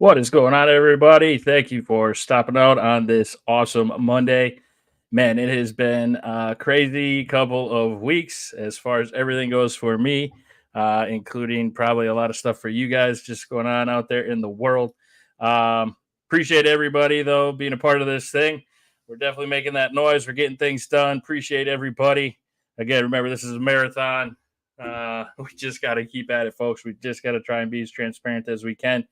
What is going on, everybody? Thank you for stopping out on this awesome Monday. Man, it has been a crazy couple of weeks as far as everything goes for me, including probably a lot of stuff for you guys just going on out there in the world. Appreciate everybody, though, being a part of this thing. We're definitely making that noise. We're getting things done. Appreciate everybody. Again, remember, this is a marathon. We just got to keep at it, folks. We just got to try and be as transparent as we can.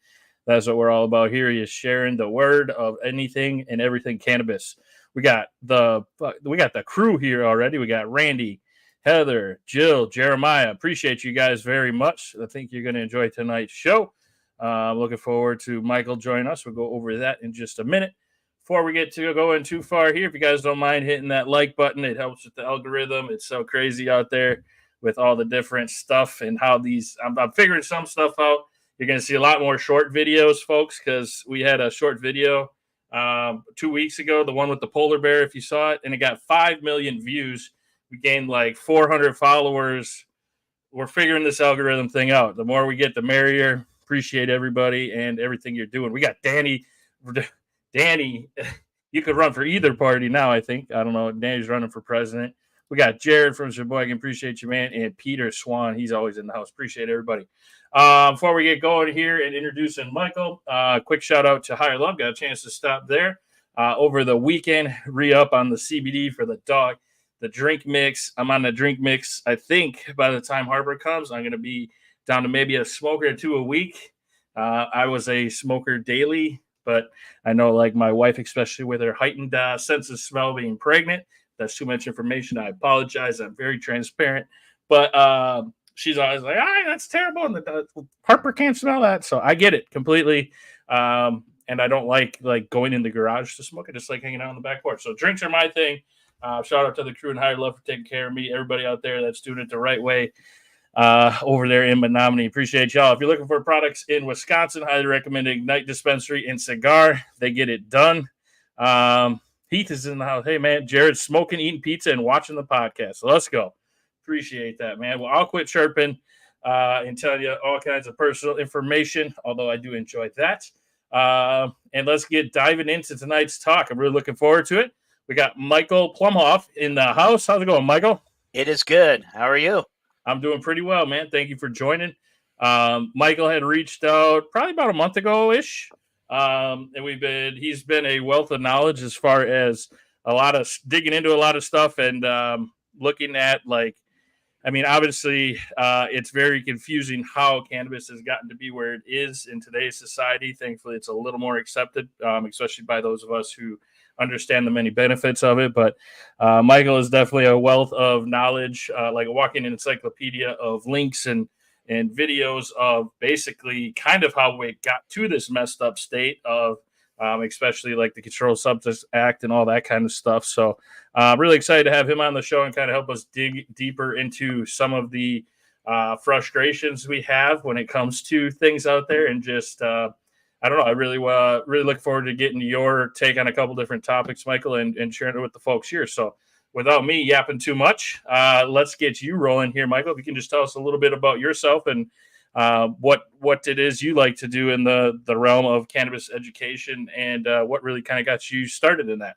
That's what we're all about here, is sharing the word of anything and everything cannabis. We got the crew here already. We got Randy, Heather, Jill, Jeremiah. Appreciate you guys very much. I think you're going to enjoy tonight's show. Looking forward to Michael joining us. We'll go over that in just a minute. Before we get to going too far here, if you guys don't mind hitting that like button, it helps with the algorithm. It's so crazy out there with all the different stuff and how I'm figuring some stuff out. You're going to see a lot more short videos, folks, because we had a short video 2 weeks ago, the one with the polar bear, if you saw it, and it got 5 million views. We gained like 400 followers. We're figuring this algorithm thing out. The more we get, the merrier. Appreciate everybody and everything you're doing. We got Danny. Danny, you could run for either party now, I think. I don't know. Danny's running for president. We got Jared from Sheboygan. Appreciate you, man. And Peter Swan. He's always in the house. Appreciate everybody. Before we get going here and introducing Michael, quick shout out to Higher Love. Got a chance to stop there over the weekend, re-up on the CBD for the dog, the drink mix. I'm on the drink mix. I think by the time Harbor comes, I'm going to be down to maybe a smoker or two a week. I was a smoker daily, but I know like my wife, especially with her heightened sense of smell being pregnant, that's too much information. I apologize. I'm very transparent, but she's always like, that's terrible. And the Harper can't smell that. So I get it completely. And I don't like going in the garage to smoke. I just like hanging out on the back porch. So drinks are my thing. Shout out to the crew and Higher Love for taking care of me. Everybody out there that's doing it the right way over there in Menominee. Appreciate y'all. If you're looking for products in Wisconsin, highly recommend Ignite Dispensary and Cigar. They get it done. Heath is in the house. Hey, man, Jared's smoking, eating pizza, and watching the podcast. So let's go. Appreciate that, man. Well, I'll quit chirping and tell you all kinds of personal information, although I do enjoy that. And let's get diving into tonight's talk. I'm really looking forward to it. We got Michael Plumhoff in the house. How's it going, Michael? It is good. How are you? I'm doing pretty well, man. Thank you for joining. Michael had reached out probably about a month ago-ish. And he's been a wealth of knowledge as far as a lot of digging into a lot of stuff and looking at obviously it's very confusing how cannabis has gotten to be where it is in today's society. Thankfully, it's a little more accepted, especially by those of us who understand the many benefits of it. But Michael is definitely a wealth of knowledge, like a walking encyclopedia of links and videos of basically kind of how we got to this messed up state of especially like the Controlled Substance Act and all that kind of stuff. So really excited to have him on the show and kind of help us dig deeper into some of the frustrations we have when it comes to things out there. And just, I don't know, I really look forward to getting your take on a couple different topics, Michael, and sharing it with the folks here. So without me yapping too much, let's get you rolling here, Michael. If you can just tell us a little bit about yourself and what it is you like to do in the realm of cannabis education and what really kind of got you started in that.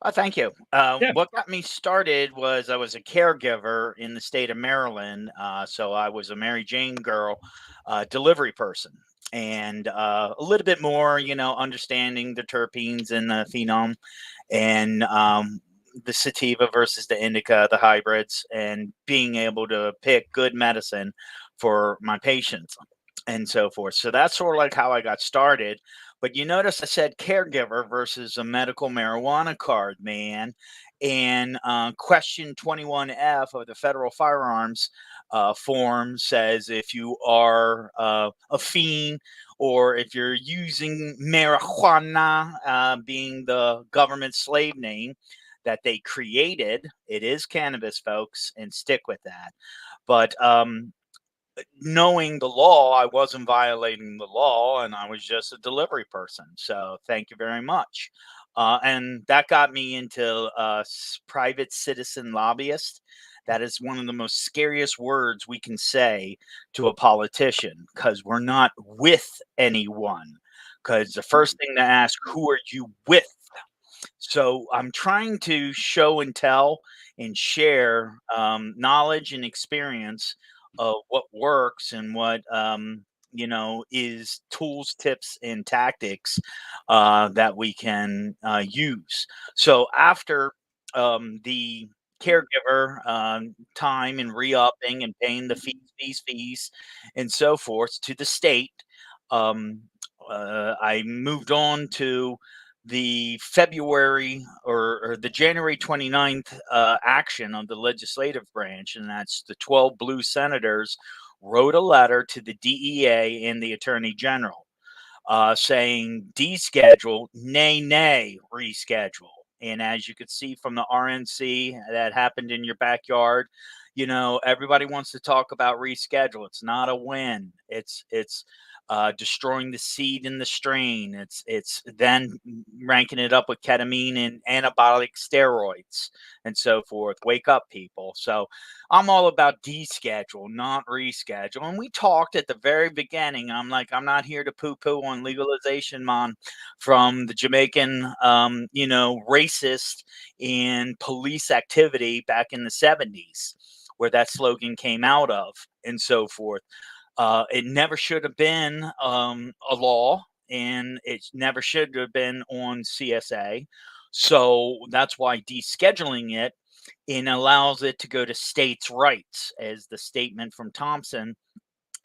Well, thank you. What got me started was I was a caregiver in the state of Maryland. So I was a Mary Jane girl, delivery person. And a little bit more, understanding the terpenes and the phenol and the sativa versus the indica, the hybrids, and being able to pick good medicine for my patients and so forth. So that's sort of like how I got started. But you notice I said caregiver versus a medical marijuana card, man. And question 21F of the federal firearms form says if you are a fiend or if you're using marijuana, being the government slave name that they created, it is cannabis, folks, and stick with that. But knowing the law, I wasn't violating the law, and I was just a delivery person. So thank you very much. And that got me into private citizen lobbyist. That is one of the most scariest words we can say to a politician because we're not with anyone. because the first thing to ask, who are you with? So I'm trying to show and tell and share knowledge and experience of what works and what is tools, tips, and tactics that we can use. So after the caregiver time and re-upping and paying the fees, and so forth to the state, um, I moved on to the February or the January 29th action of the legislative branch, and that's the 12 blue senators wrote a letter to the DEA and the Attorney General saying deschedule, nay, nay, reschedule. And as you could see from the RNC that happened in your backyard, everybody wants to talk about reschedule. It's not a win. It's destroying the seed and the strain. It's then ranking it up with ketamine and anabolic steroids and so forth. Wake up, people. So I'm all about deschedule, not reschedule. And we talked at the very beginning. I'm like, I'm not here to poo-poo on legalization, man, from the Jamaican, racist and police activity back in the 70s, where that slogan came out of, and so forth. It never should have been a law, and it never should have been on CSA. So that's why descheduling it and allows it to go to states' rights, as the statement from Thompson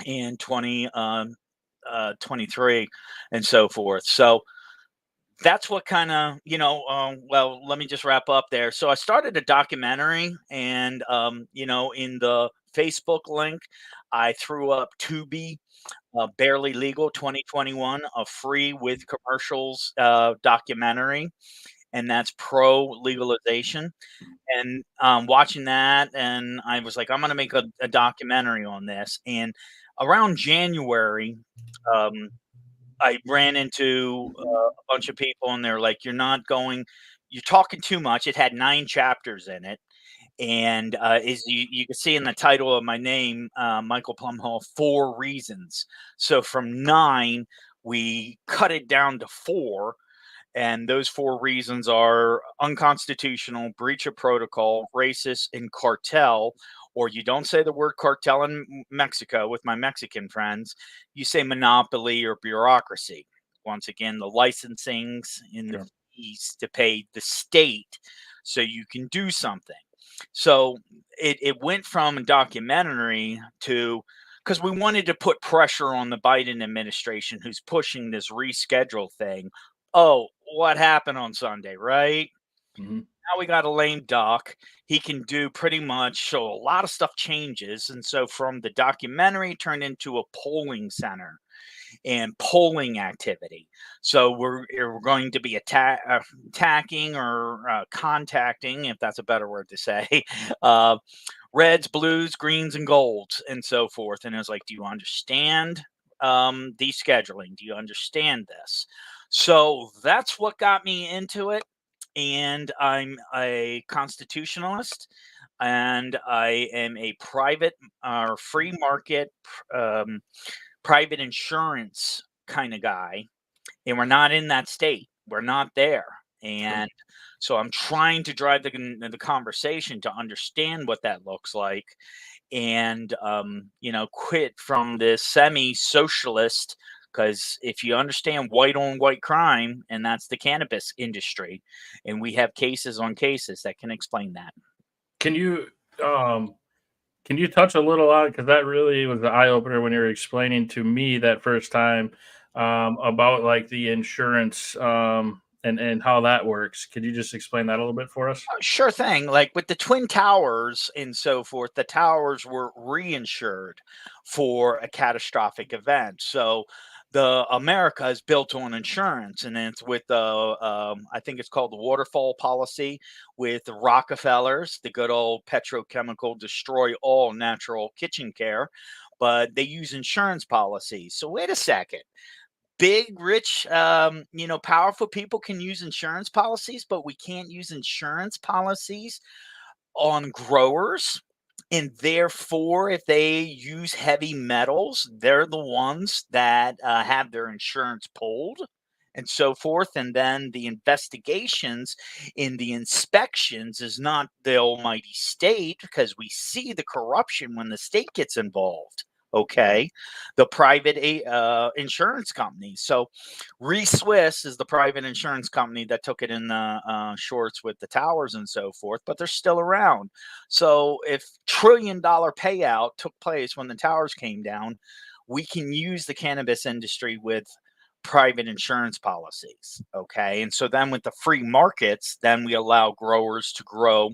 in 2023 and so forth. So that's what kind of, well, let me just wrap up there. So I started a documentary, and, in the Facebook link, I threw up Tubi, Barely Legal 2021, a free with commercials documentary, and that's pro legalization. And watching that, and I was like, I'm going to make a documentary on this. And around January, um, I ran into a bunch of people, and they're like, you're talking too much. It had 9 chapters in it. And as you can see in the title of my name, Michael Plumhoff, 4 reasons. So from 9, we cut it down to 4. And those 4 reasons are unconstitutional, breach of protocol, racist, and cartel. Or you don't say the word cartel in Mexico with my Mexican friends. You say monopoly or bureaucracy. Once again, the licensings and the fees to pay the state so you can do something. So it went from a documentary to, because we wanted to put pressure on the Biden administration, who's pushing this reschedule thing. Oh, what happened on Sunday, right? Mm-hmm. Now we got a lame duck. He can do pretty much, so a lot of stuff changes. And so from the documentary turned into a polling center and polling activity. So we're going to be attacking or contacting, if that's a better word to say, reds, blues, greens, and golds, and so forth. And it's like, do you understand descheduling? Do you understand this? So that's what got me into it. And I'm a constitutionalist, and I am a private or free market private insurance kind of guy, and we're not in that state. We're not there. And so I'm trying to drive the conversation to understand what that looks like, and quit from this semi-socialist, because if you understand white on white crime, and that's the cannabis industry, and we have cases on cases that can explain that. Can you touch a little on, because that really was the eye opener when you were explaining to me that first time about like the insurance and how that works. Could you just explain that a little bit for us? Sure thing. Like with the Twin Towers and so forth, the towers were reinsured for a catastrophic event. So the America is built on insurance, and it's with the I think it's called the waterfall policy with the Rockefellers, the good old petrochemical destroy all natural kitchen care, but they use insurance policies. So wait a second, big, rich, powerful people can use insurance policies, but we can't use insurance policies on growers And therefore, if they use heavy metals, they're the ones that have their insurance pulled and so forth. And then the investigations in the inspections is not the almighty state, because we see the corruption when the state gets involved. Okay, the private insurance companies. So Re-Swiss is the private insurance company that took it in the shorts with the towers and so forth, but they're still around. So if $1 trillion payout took place when the towers came down, we can use the cannabis industry with private insurance policies. Okay. And so then with the free markets, then we allow growers to grow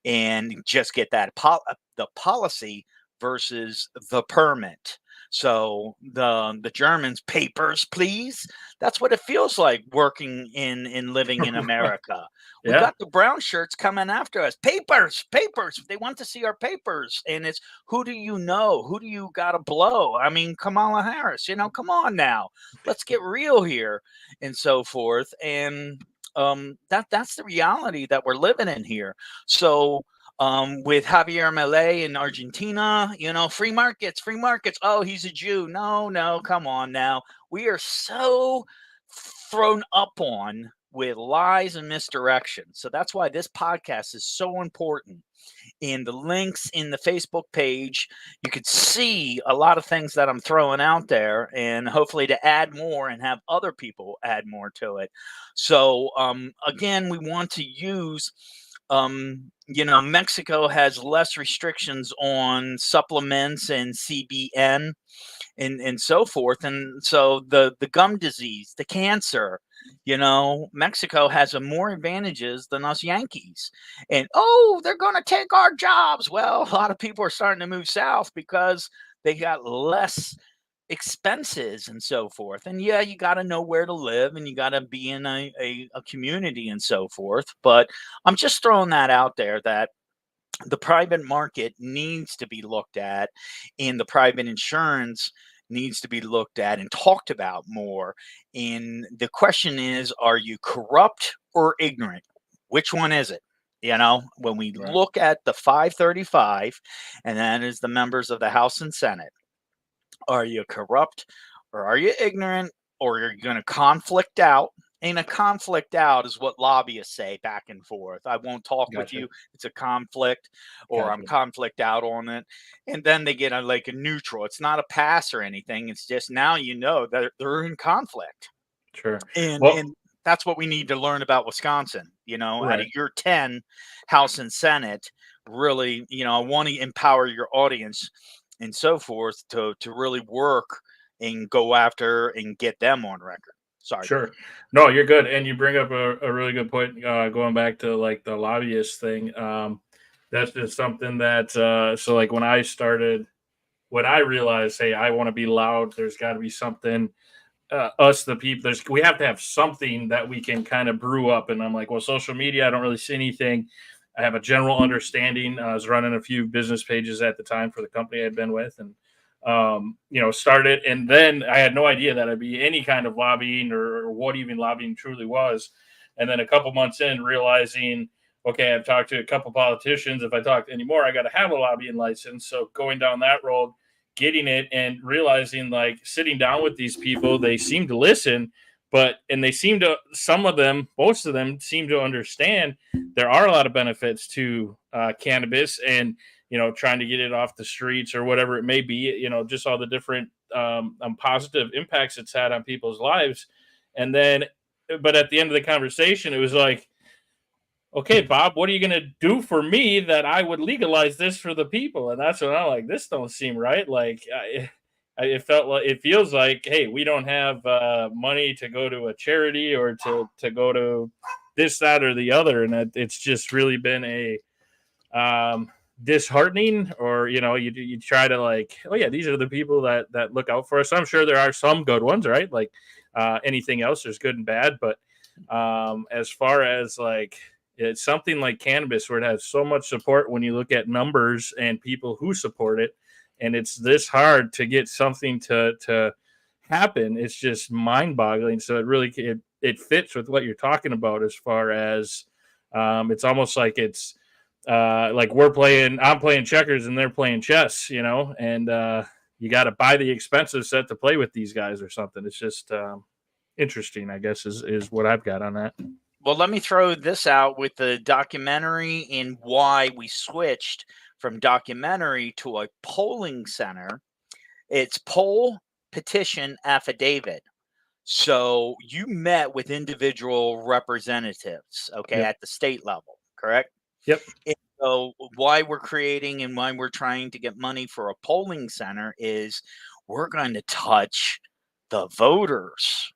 and just get that the policy versus the permit. So the Germans, papers, please. That's what it feels like working in living in America. We Yeah. got the brown shirts coming after us. Papers, papers. They want to see our papers. And it's, who do you know? Who do you got to blow? I mean, Kamala Harris, come on now. Let's get real here and so forth. And that's the reality that we're living in here. So with Javier Milei in Argentina, free markets, free markets. Oh, he's a Jew. No, come on now. We are so thrown up on with lies and misdirection. So that's why this podcast is so important. In the links in the Facebook page, you could see a lot of things that I'm throwing out there, and hopefully to add more and have other people add more to it. So again, we want to use Mexico has less restrictions on supplements and CBN and so forth. And so the gum disease, the cancer, Mexico has more advantages than us Yankees. And they're going to take our jobs. Well, a lot of people are starting to move south because they got less expenses and so forth. And yeah, you got to know where to live and you got to be in a community and so forth. But I'm just throwing that out there, that the private market needs to be looked at, and the private insurance needs to be looked at and talked about more. And the question is, are you corrupt or ignorant? Which one is it? When we look at the 535, and that is the members of the House and Senate, are you corrupt or are you ignorant, or are you going to conflict out? And a conflict out is what lobbyists say back and forth. I won't talk with you. It's a conflict, or I'm conflict out on it. And then they get a neutral. It's not a pass or anything. It's just now that they're in conflict. Sure. And that's what we need to learn about Wisconsin. Out of your 10 House and Senate, really, I want to empower your audience and so forth to really work and go after and get them on record. Sorry. Sure. No, you're good. And you bring up a really good point, going back to the lobbyist thing. That's just something that, so when I started, when I realized, hey, I want to be loud, there's got to be something, us, the people, we have to have something that we can kind of brew up. And I'm like, well, social media, I don't really see anything. I have a general understanding. I was running a few business pages at the time for the company I'd been with, and started. And then I had no idea that I'd be any kind of lobbying or what even lobbying truly was. And then a couple months in, realizing, okay, I've talked to a couple politicians. If I talk anymore, I got to have a lobbying license. So going down that road, getting it, and realizing, sitting down with these people, they seem to listen, and they seem to, most of them seem to understand there are a lot of benefits to cannabis, and trying to get it off the streets or whatever it may be, just all the different positive impacts it's had on people's lives. And then, but at the end of the conversation, it was like, okay, Bob, what are you going to do for me that I would legalize this for the people? And that's when I'm like, this don't seem right. It feels like, hey, we don't have money to go to a charity or to go to this, that, or the other. And it's just really been a disheartening, or you try to oh yeah, these are the people that look out for us. I'm sure there are some good ones, right? Anything else, there's good and bad, but as far as it's something like cannabis, where it has so much support when you look at numbers and people who support it, and it's this hard to get something to happen, it's just mind-boggling. So it really it fits with what you're talking about, as far as it's almost like it's like I'm playing checkers and they're playing chess, you know, and you got to buy the expensive set to play with these guys or something. It's just interesting, I guess, is what I've got on that. Well, let me throw this out with the documentary and why we switched from documentary to a polling center. It's poll, petition, affidavit. So you met with individual representatives, okay, Yep. at the state level, correct? Yep. And so why we're creating and why we're trying to get money for a polling center is we're going to touch the voters.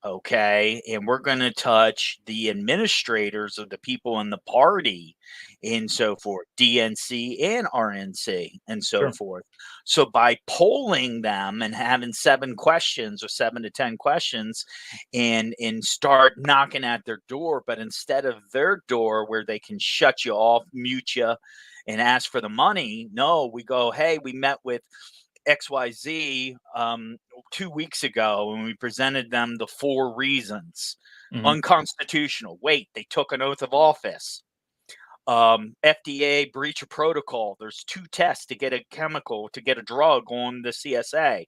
Okay. And we're going to touch the administrators of the people in the party and so forth, DNC and RNC and so Sure. forth. So by polling them and having 7 questions or 7 to 10 questions and start knocking at their door, but instead of their door where they can shut you off, mute you, and ask for the money, no, we go, hey, we met with XYZ 2 weeks ago, and we presented them the 4 reasons. Mm-hmm. Unconstitutional. Wait, they took an oath of office. FDA breach of protocol. There's 2 tests to get a chemical, to get a drug on the CSA,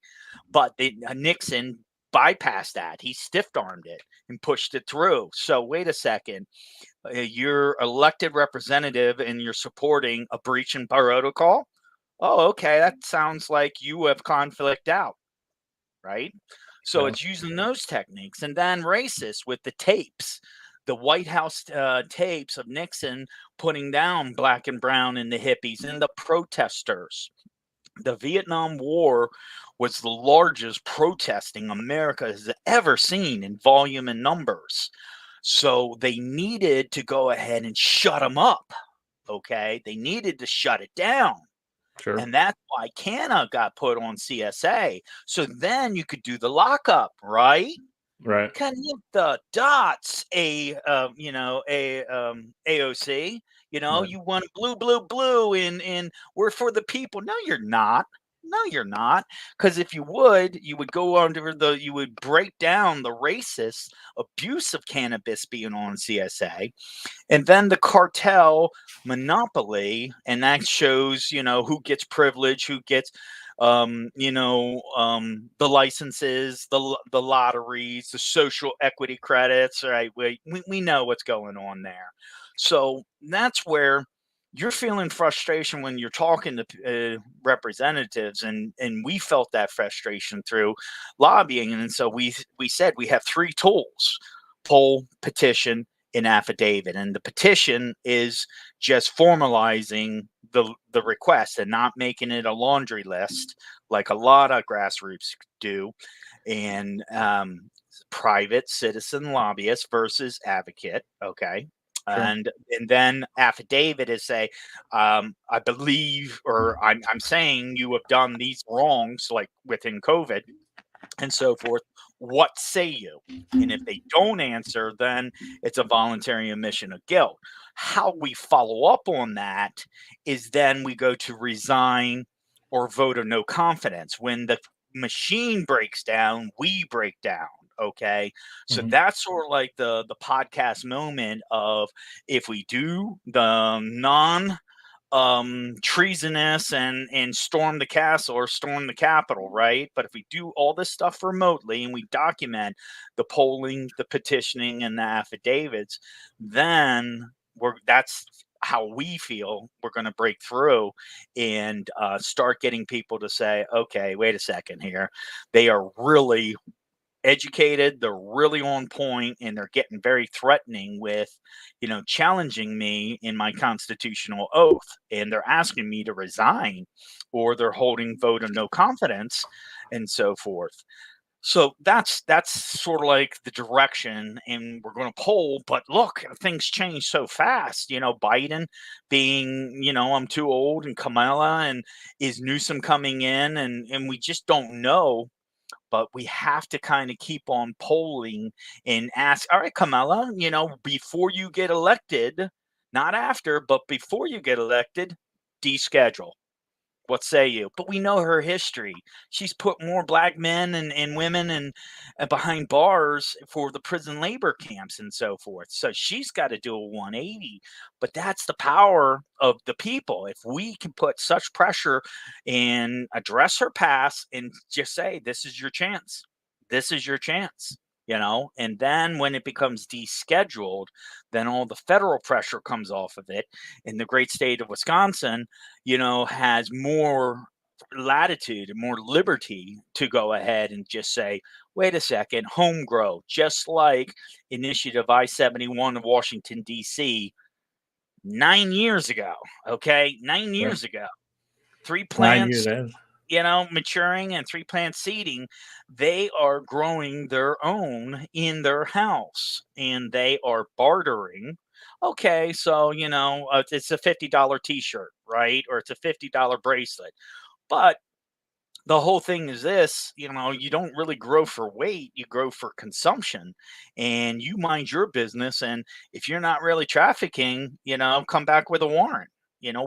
but Nixon bypassed that. He stiff-armed it and pushed it through. So wait a second. You're elected representative and you're supporting a breach in protocol? Oh, okay. That sounds like you have conflict out, right? So Yeah. it's using those techniques. And then racist with the tapes, the White House tapes of Nixon putting down black and brown and the hippies and the protesters. The Vietnam War was the largest protesting America has ever seen in volume and numbers. So they needed to go ahead and shut them up. Okay. They needed to shut it down. Sure. And that's why Canna got put on CSA. So then you could do the lockup, right? Right. Connect the dots, AOC. Right. You want blue, and we're for the people. No, you're not. No, you're not. Because if you would go under you would break down the racist abuse of cannabis being on CSA, and then the cartel monopoly, and that shows who gets privilege, who gets the licenses, the lotteries, the social equity credits, right? We know what's going on there. So that's where you're feeling frustration when you're talking to representatives, and we felt that frustration through lobbying, and so we said we have 3 tools: poll, petition, and affidavit. And the petition is just formalizing the request and not making it a laundry list like a lot of grassroots do, and private citizen lobbyist versus advocate. Okay. Sure. And then affidavit is say, I believe, or I'm saying you have done these wrongs, like within COVID and so forth. What say you? And if they don't answer, then it's a voluntary admission of guilt. How we follow up on that is then we go to resign or vote of no confidence. When the machine breaks down, we break down. Okay. So Mm-hmm. that's sort of like the podcast moment of, if we do the non treasonous and storm the castle or storm the capitol, right? But if we do all this stuff remotely and we document the polling, the petitioning, and the affidavits, then that's how we feel we're going to break through and start getting people to say, okay, wait a second here. They are really educated, they're really on point, and they're getting very threatening with challenging me in my constitutional oath, and they're asking me to resign, or they're holding vote of no confidence and so forth. So that's sort of like the direction, and we're going to poll. But look, things change so fast. Biden being, I'm too old, and Kamala, and is Newsom coming in, and we just don't know. But we have to kind of keep on polling and ask, all right, Kamala, before you get elected, not after, but before you get elected, deschedule. What say you? But we know her history. She's put more black men and women and behind bars for the prison labor camps and so forth. So she's got to do a 180. But that's the power of the people. If we can put such pressure and address her past and just say, this is your chance. This is your chance. And then when it becomes descheduled, then all the federal pressure comes off of it. And the great state of Wisconsin, has more latitude and more liberty to go ahead and just say, wait a second, home grow, just like Initiative I-71 of Washington, D.C. 9 years ago. Okay. 9 years ago. 3 plants, 9 years. maturing and 3 plant seeding, they are growing their own in their house and they are bartering. Okay, so, it's a $50 t-shirt, right? Or it's a $50 bracelet. But the whole thing is this, you don't really grow for weight, you grow for consumption, and you mind your business. And if you're not really trafficking, come back with a warrant.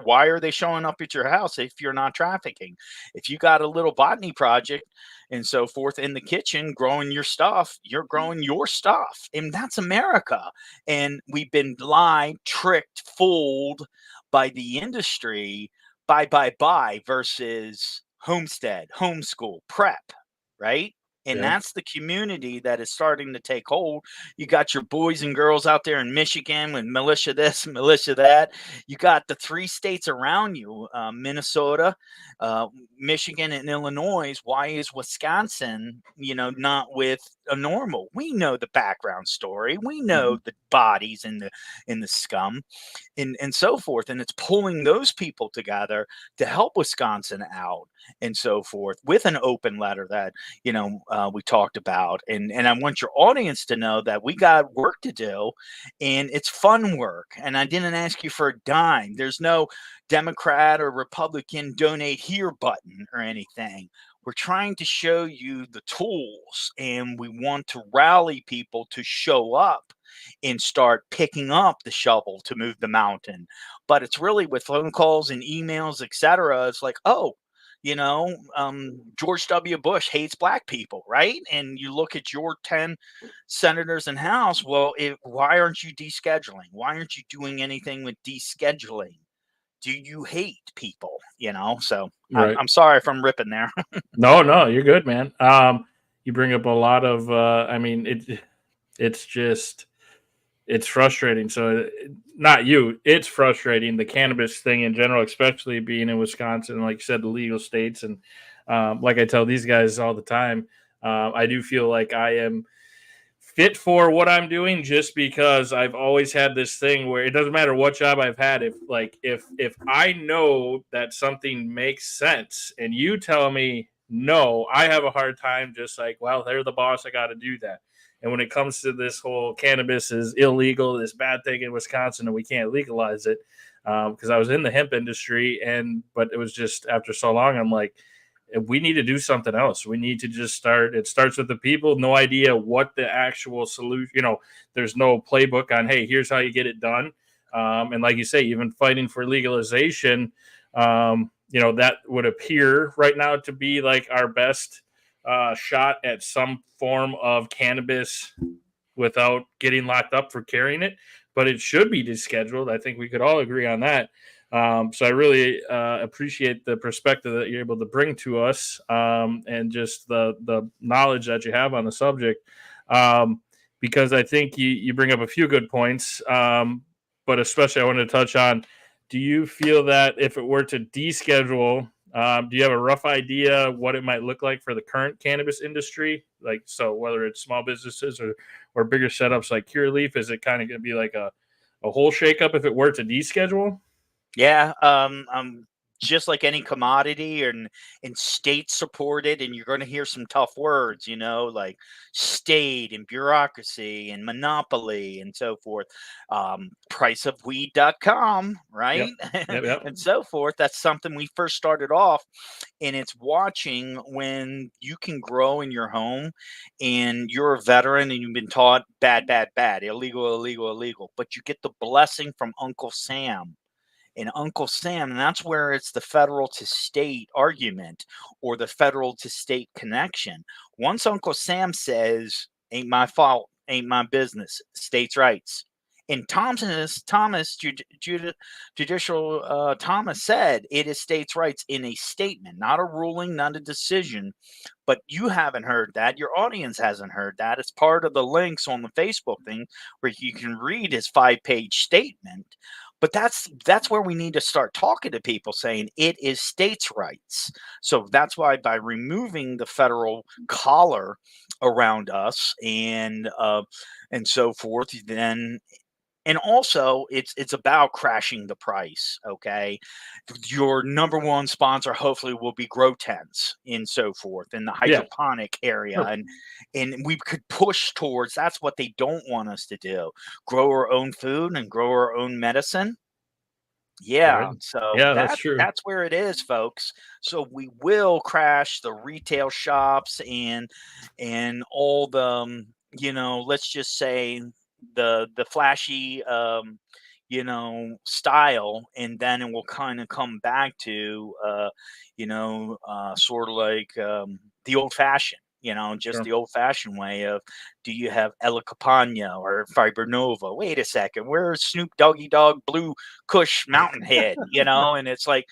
Why are they showing up at your house if you're not trafficking? If you got a little botany project and so forth in the kitchen growing your stuff, you're growing your stuff. And that's America. And we've been lied, tricked, fooled by the industry, buy versus homestead, homeschool, prep, right? And that's the community that is starting to take hold. You got your boys and girls out there in Michigan with militia this, militia that. You got the 3 states around you, Minnesota, Michigan, and Illinois. Why is Wisconsin, not with a normal? We know the background story. We know the bodies in the scum and so forth. And it's pulling those people together to help Wisconsin out and so forth with an open letter that, we talked about. And I want your audience to know that we got work to do and it's fun work. And I didn't ask you for a dime. There's no Democrat or Republican donate here button or anything. We're trying to show you the tools and we want to rally people to show up and start picking up the shovel to move the mountain. But it's really with phone calls and emails, etc. It's like, oh, George W. Bush hates black people, right? And you look at your 10 senators in House. Well, why aren't you descheduling? Why aren't you doing anything with descheduling? Do you hate people? So Right. I'm sorry if I'm ripping there. No, you're good, man. You bring up a lot of, it's frustrating. So not you, it's frustrating. The cannabis thing in general, especially being in Wisconsin, like you said, the legal states. And like I tell these guys all the time, I do feel like I am fit for what I'm doing just because I've always had this thing where it doesn't matter what job I've had. If I know that something makes sense and you tell me no, I have a hard time just like, well, they're the boss. I got to do that. And when it comes to this whole cannabis is illegal, this bad thing in Wisconsin, and we can't legalize it, because I was in the hemp industry, but it was just after so long, I'm like, we need to do something else. We need to just start. It starts with the people. No idea what the actual solution. There's no playbook on. Hey, here's how you get it done. And like you say, even fighting for legalization, that would appear right now to be like our best shot at some form of cannabis without getting locked up for carrying it. But it should be descheduled. I think we could all agree on that. So I really appreciate the perspective that you're able to bring to us, and just the knowledge that you have on the subject, because I think you bring up a few good points, but especially I wanted to touch on, do you feel that if it were to deschedule, do you have a rough idea what it might look like for the current cannabis industry? Like, so whether it's small businesses or bigger setups like Cureleaf, is it kind of going to be like a whole shakeup if it were to deschedule? Yeah, just like any commodity and state supported, and you're going to hear some tough words, like state and bureaucracy and monopoly and so forth. Priceofweed.com, right? Yep. And so forth. That's something we first started off, and it's watching when you can grow in your home and you're a veteran and you've been taught bad, illegal, but you get the blessing from Uncle Sam and Uncle Sam, and that's where it's the federal to state argument or the federal to state connection. Once Uncle Sam says, ain't my fault, ain't my business, states' rights. And Judicial Thomas said it is states' rights in a statement, not a ruling, not a decision. But you haven't heard that. Your audience hasn't heard that. It's part of the links on the Facebook thing where you can read his 5-page statement. But that's where we need to start talking to people, saying it is states' rights. So that's why by removing the federal collar around us and so forth, then and also it's about crashing the price. Okay, your number one sponsor hopefully will be grow tents and so forth in the hydroponic area, and we could push towards, that's what they don't want us to do, grow our own food and grow our own medicine. So that's true. That's where it is, folks. So we will crash the retail shops and all the let's just say the flashy style, and then it will kind of come back to sort of like the old fashioned, just the old fashioned way of, do you have Ella Capana or Fiber Nova? Wait a second, where's Snoop Doggy Dog Blue Kush Mountain Head? And it's like,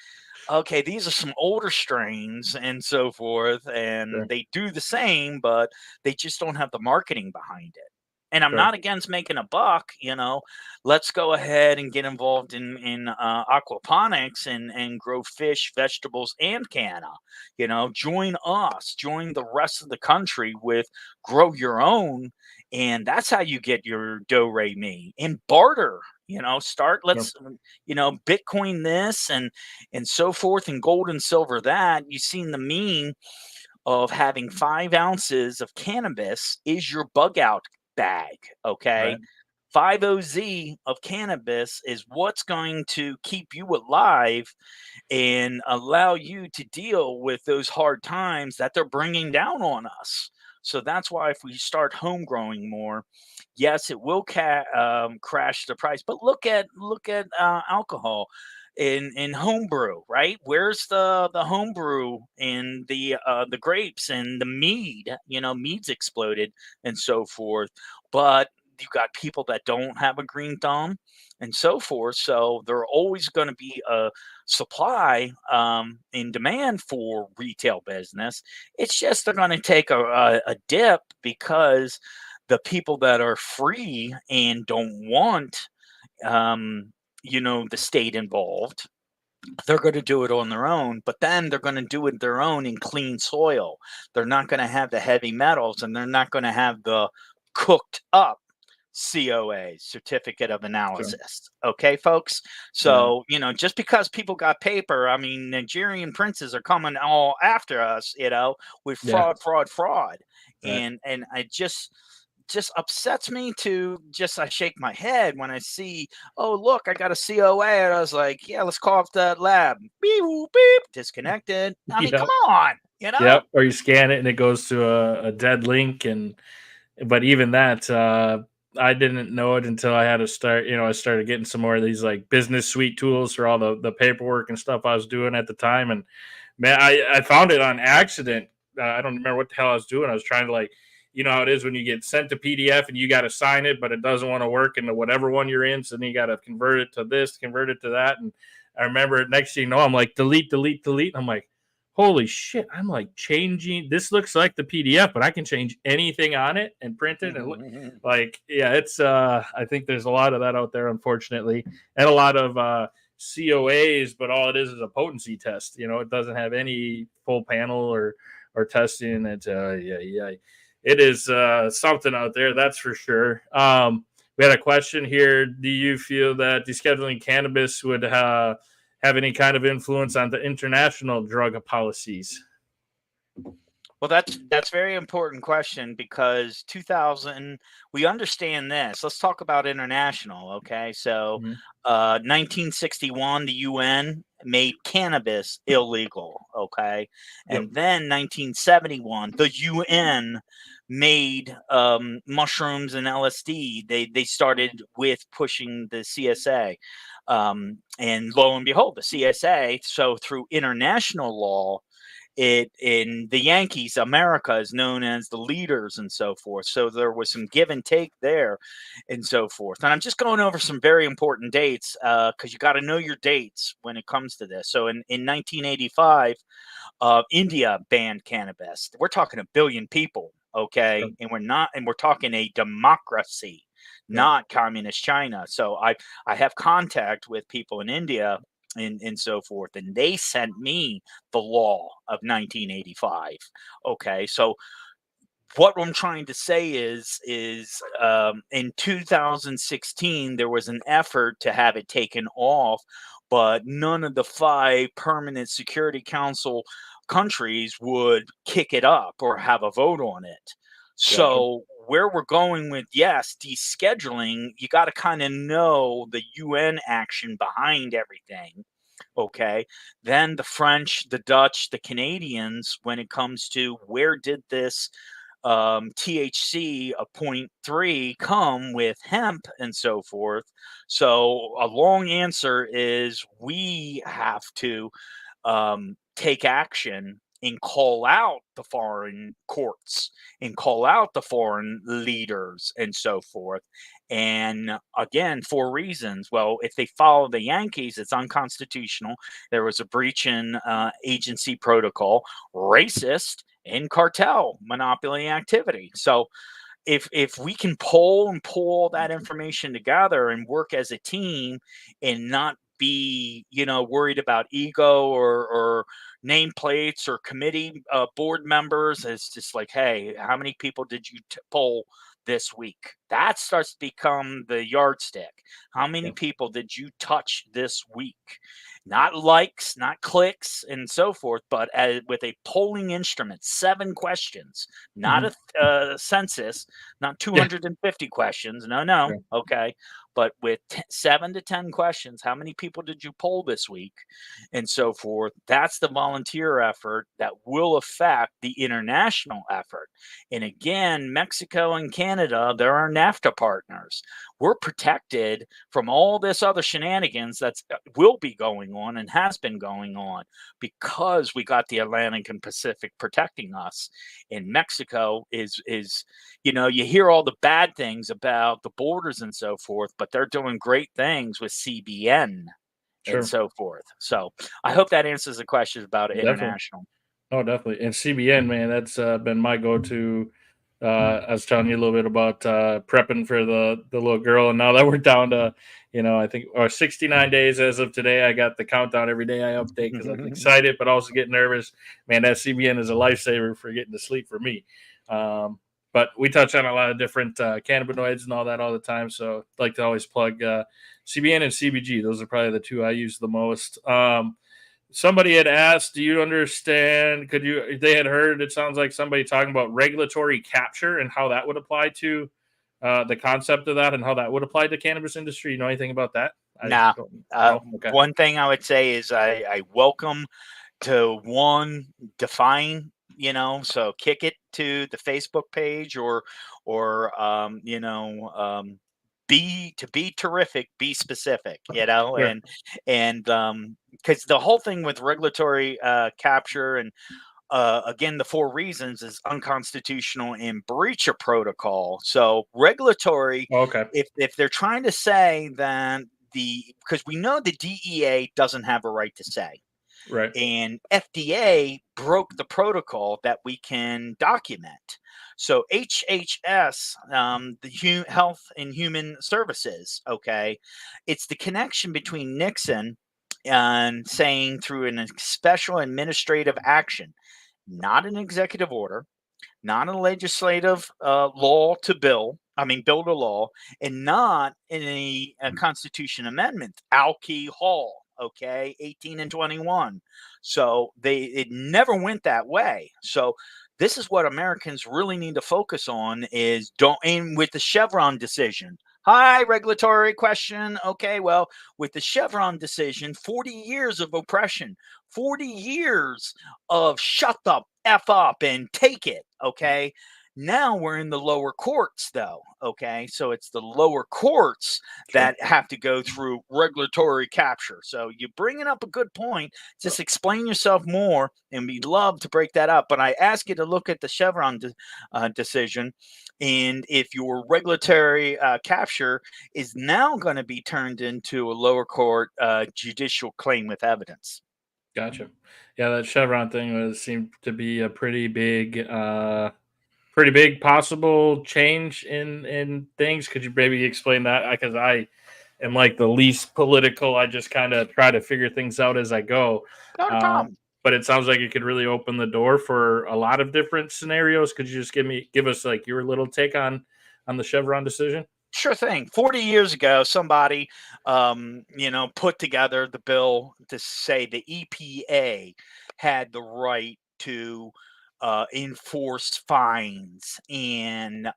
okay, these are some older strains and so forth, and they do the same, but they just don't have the marketing behind it. And I'm not against making a buck, let's go ahead and get involved in aquaponics and grow fish, vegetables, and canna. Join us, join the rest of the country with grow your own. And that's how you get your do-re-mi and barter. Let's Bitcoin this and so forth, and gold and silver that. You've seen the meme of having 5 ounces of cannabis is your bug out bag. Okay. 5 OZ of cannabis is what's going to keep you alive and allow you to deal with those hard times that they're bringing down on us. So that's why if we start home growing more, yes, it will crash the price. But look at alcohol in homebrew, right? Where's the homebrew and the grapes and the mead? Mead's exploded and so forth. But you've got people that don't have a green thumb and so forth. So there are always going to be a supply and demand for retail business. It's just they're going to take a dip because the people that are free and don't want the state involved, they're going to do it on their own, but then they're going to do it their own in clean soil. They're not going to have the heavy metals, and they're not going to have the cooked up COA, certificate of analysis. Okay, folks. So, just because people got paper, I mean, Nigerian princes are coming all after us, with fraud. And I just upsets me to I shake my head when I see, oh, look, I got a COA. And I was like, yeah, let's call up that lab. Beep, beep, disconnected. I mean, come on, Or you scan it and it goes to a dead link. But even that, I didn't know it until I had to start, I started getting some more of these like business suite tools for all the paperwork and stuff I was doing at the time. And man, I found it on accident. I don't remember what the hell I was doing. I was trying to how it is when you get sent to PDF and you got to sign it, but it doesn't want to work into whatever one you're in. So then you got to convert it to this, convert it to that. And I remember next thing you know, I'm like, delete. I'm like, holy shit, I'm like changing. This looks like the PDF, but I can change anything on it and print it. And it's, I think there's a lot of that out there, unfortunately, and a lot of COAs, but all it is a potency test. It doesn't have any full panel or testing. It is something out there, that's for sure. We had a question here. Do you feel that descheduling cannabis would have any kind of influence on the international drug policies? Well, that's a very important question, because 2000, we understand this. Let's talk about international. Okay. So 1961, the UN made cannabis illegal. Okay. And then 1971, the UN made mushrooms and LSD. They started with pushing the CSA. And lo and behold, the CSA, so through international law, it in the Yankees, America is known as the leaders and so forth. So there was some give and take there and so forth. And I'm just going over some very important dates because you got to know your dates when it comes to this. So in 1985, India banned cannabis. We're talking 1 billion people, okay? Yep. And we're talking a democracy, Yep. not communist China. So I have contact with people in India and so forth, and they sent me the law of 1985. Okay, so what I'm trying to say is in 2016 there was an effort to have it taken off, but none of the 5 permanent Security Council countries would kick it up or have a vote on it. Gotcha. So where we're going with, yes, descheduling, you got to kind of know the UN action behind everything. Okay. Then the French, the Dutch, the Canadians, when it comes to where did this THC a 0.3 come with hemp and so forth. So a long answer is we have to take action and call out the foreign courts and call out the foreign leaders and so forth. And again, for reasons. Well, if they follow the Yankees, it's unconstitutional. There was a breach in agency protocol, racist, and cartel monopoly activity. So if we can pull that information together and work as a team and not be worried about ego or nameplates or committee board members, it's just like, hey, how many people did you poll this week? That starts to become the yardstick. How many Yeah. people did you touch this week? Not likes, not clicks, and so forth, but with a polling instrument, 7 questions, not Mhm. a census, not Yeah. 250 questions. No. Yeah. Okay. But with 7 to 10 questions, how many people did you poll this week? And so forth. That's the volunteer effort that will affect the international effort. And again, Mexico and Canada, they're our NAFTA partners. We're protected from all this other shenanigans that will be going on and has been going on because we got the Atlantic and Pacific protecting us. And Mexico is you hear all the bad things about the borders and so forth, but they're doing great things with CBN and Sure. so forth. So I hope that answers the question about Definitely. international. Oh, definitely. And CBN, man, that's been my go-to. I was telling you a little bit about prepping for the little girl, and now that we're down to, I think, 69 days as of today. I got the countdown every day I update because I'm excited, but also get nervous. Man, that CBN is a lifesaver for getting to sleep for me. But we touch on a lot of different cannabinoids and all that all the time. So I'd like to always plug CBN and CBG. Those are probably the 2 I use the most. Somebody had asked, do you understand? They had heard, it sounds like somebody talking about regulatory capture and how that would apply to the concept of that and how that would apply to cannabis industry. You know anything about that? Now, No? Okay. one thing I would say is I welcome to define, so kick it to the Facebook page or be terrific, be specific, Sure. and because the whole thing with regulatory capture and again, the 4 reasons is unconstitutional and breach of protocol. So regulatory, Oh, okay. if they're trying to say that because we know the DEA doesn't have a right to say, Right. and FDA broke the protocol that we can document. So HHS, the Health and Human Services, okay, it's the connection between Nixon and saying through a special administrative action, not an executive order, not a legislative law to bill. I mean, build a law, and not in a constitution amendment. Alkey Hall, okay, 18 and 21. So it never went that way. So this is what Americans really need to focus on is don't aim with the Chevron decision. Hi, regulatory question. Okay, well, with the Chevron decision, 40 years of oppression, 40 years of shut the F up and take it. Okay. Now we're in the lower courts, though. Okay, so it's the lower courts Sure. that have to go through regulatory capture. So you're bringing up a good point. Just explain yourself more, and we'd love to break that up. But I ask you to look at the Chevron decision, and if your regulatory capture is now going to be turned into a lower court judicial claim with evidence. Gotcha. Yeah, that Chevron thing seemed to be a pretty big possible change in things. Could you maybe explain that? Because I am like the least political. I just kind of try to figure things out as I go. Not a Um, problem. but it sounds like it could really open the door for a lot of different scenarios. Could you just give us like your little take on the Chevron decision? Sure thing. 40 years ago, somebody, put together the bill to say the EPA had the right to enforce fines and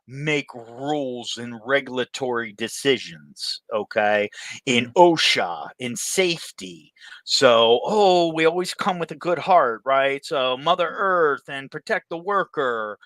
make rules and regulatory decisions. Okay, in Mhm. OSHA, in safety. So, we always come with a good heart, right? So, Mother Earth and protect the worker.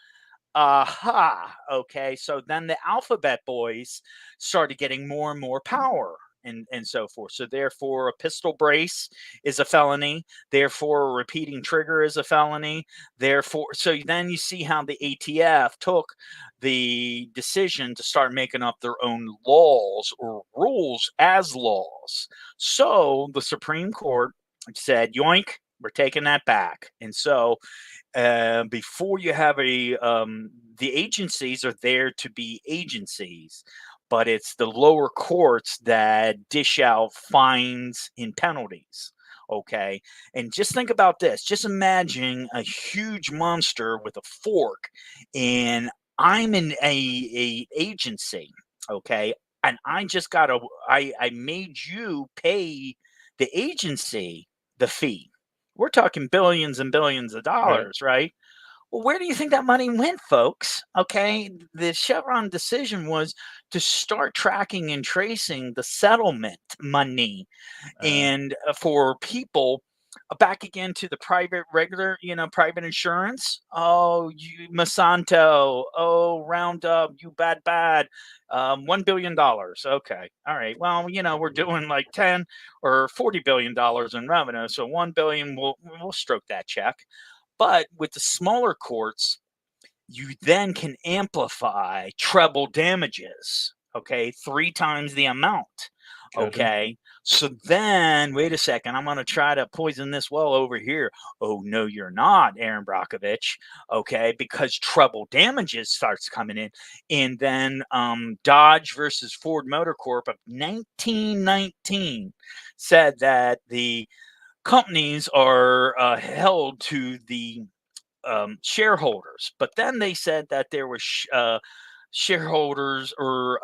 Aha. Okay. So then the alphabet boys started getting more and more power and so forth. So therefore, a pistol brace is a felony. Therefore, a repeating trigger is a felony. Therefore, so then you see how the ATF took the decision to start making up their own laws or rules as laws. So the Supreme Court said, yoink, we're taking that back. And so before you have the agencies are there to be agencies, but it's the lower courts that dish out fines and penalties. Okay. And just think about this. Just imagine a huge monster with a fork, and I'm in a agency. Okay. And I just got I made you pay the agency the fee. We're talking billions and billions of Right. dollars, right? Well, where do you think that money went, folks? Okay, the Chevron decision was to start tracking and tracing the settlement money, Uh, and for people back again to the private regular private insurance. Oh, you Monsanto. Oh, Roundup, you bad. $1 billion. Okay, all right, well, we're doing like 10 or $40 billion in revenue, so 1 billion, we'll stroke that check. But with the smaller courts, you then can amplify treble damages, okay, 3 times the amount. gotcha. Okay, so then wait a second, I'm going to try to poison this well over here. Oh, no, you're not, Aaron Brockovich. Okay, because treble damages starts coming in. And then Dodge versus Ford Motor Corp of 1919 said that the companies are held to the shareholders. But then they said that there was shareholders or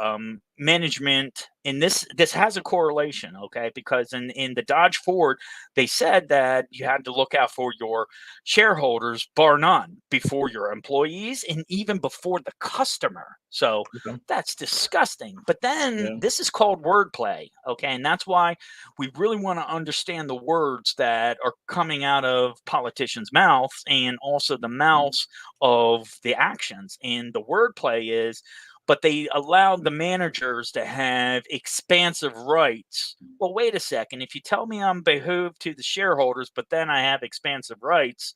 management, and this has a correlation, okay, because in the Dodge Ford they said that you had to look out for your shareholders bar none before your employees and even before the customer. So Okay. that's disgusting, but then Yeah. this is called wordplay, okay, and that's why we really want to understand the words that are coming out of politicians' mouths and also the mouths of the actions. And the wordplay is, but they allowed the managers to have expansive rights. Well, wait a second. If you tell me I'm behooved to the shareholders, but then I have expansive rights,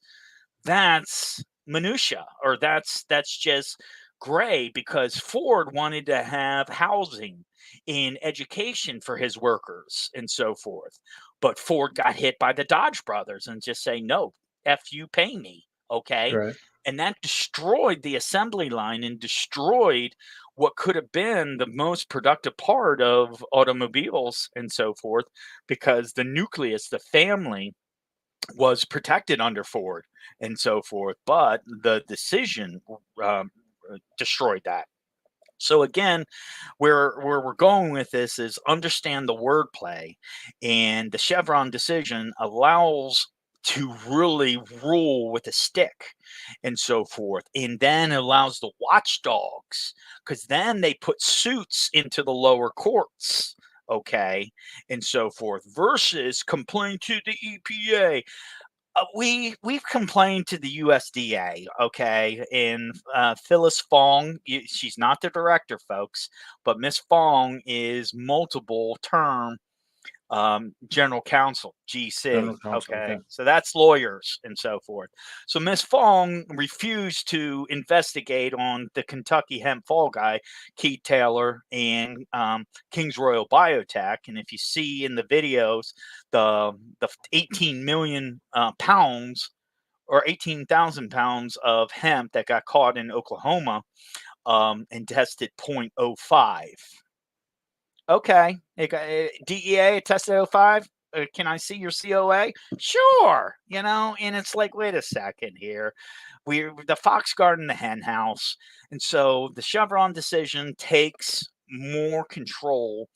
that's minutia, or that's just gray, because Ford wanted to have housing and education for his workers and so forth. But Ford got hit by the Dodge brothers and just say, no, F you, pay me. Okay. Right. And that destroyed the assembly line and destroyed what could have been the most productive part of automobiles and so forth, because the nucleus, the family, was protected under Ford and so forth. But the decision destroyed that. So again, where we're going with this is understand the wordplay, and the Chevron decision allows to really rule with a stick and so forth, and then allows the watchdogs, because then they put suits into the lower courts, okay, and so forth, versus complain to the EPA. We've complained to the USDA, okay, and Phyllis Fong, she's not the director, folks, but Miss Fong is multiple term general counsel, General GC. counsel. Okay, Okay. so that's lawyers and so forth. So Miss Fong refused to investigate on the Kentucky hemp fall guy, Keith Taylor, and King's Royal Biotech. And if you see in the videos, the 18 million pounds or 18,000 pounds of hemp that got caught in Oklahoma and tested 0.05. Okay. DEA tested 05. Can I see your COA? Sure. And it's like, wait a second here. We're the Fox Garden, the hen house. And so the Chevron decision takes more control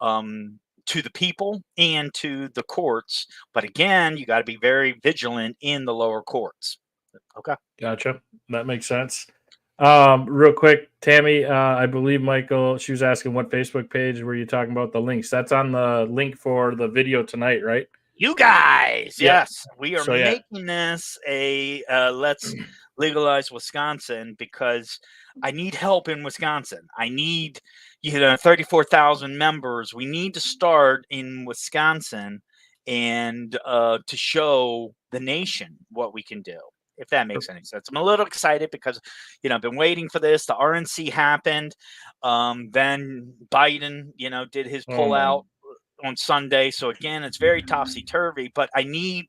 to the people and to the courts. But again, you got to be very vigilant in the lower courts. Okay. Gotcha. That makes sense. Real quick, Tammy, I believe Michael, she was asking what Facebook page were you talking about the links? That's on the link for the video tonight, right? You guys, Yep. yes, we are So, yeah. making this a let's legalize Wisconsin because I need help in Wisconsin. I need 34,000 members. We need to start in Wisconsin and to show the nation what we can do. If that makes any sense. I'm a little excited because I've been waiting for this. The RNC happened. Then Biden, did his Oh, my. pullout on Sunday. So again, it's very topsy turvy. But we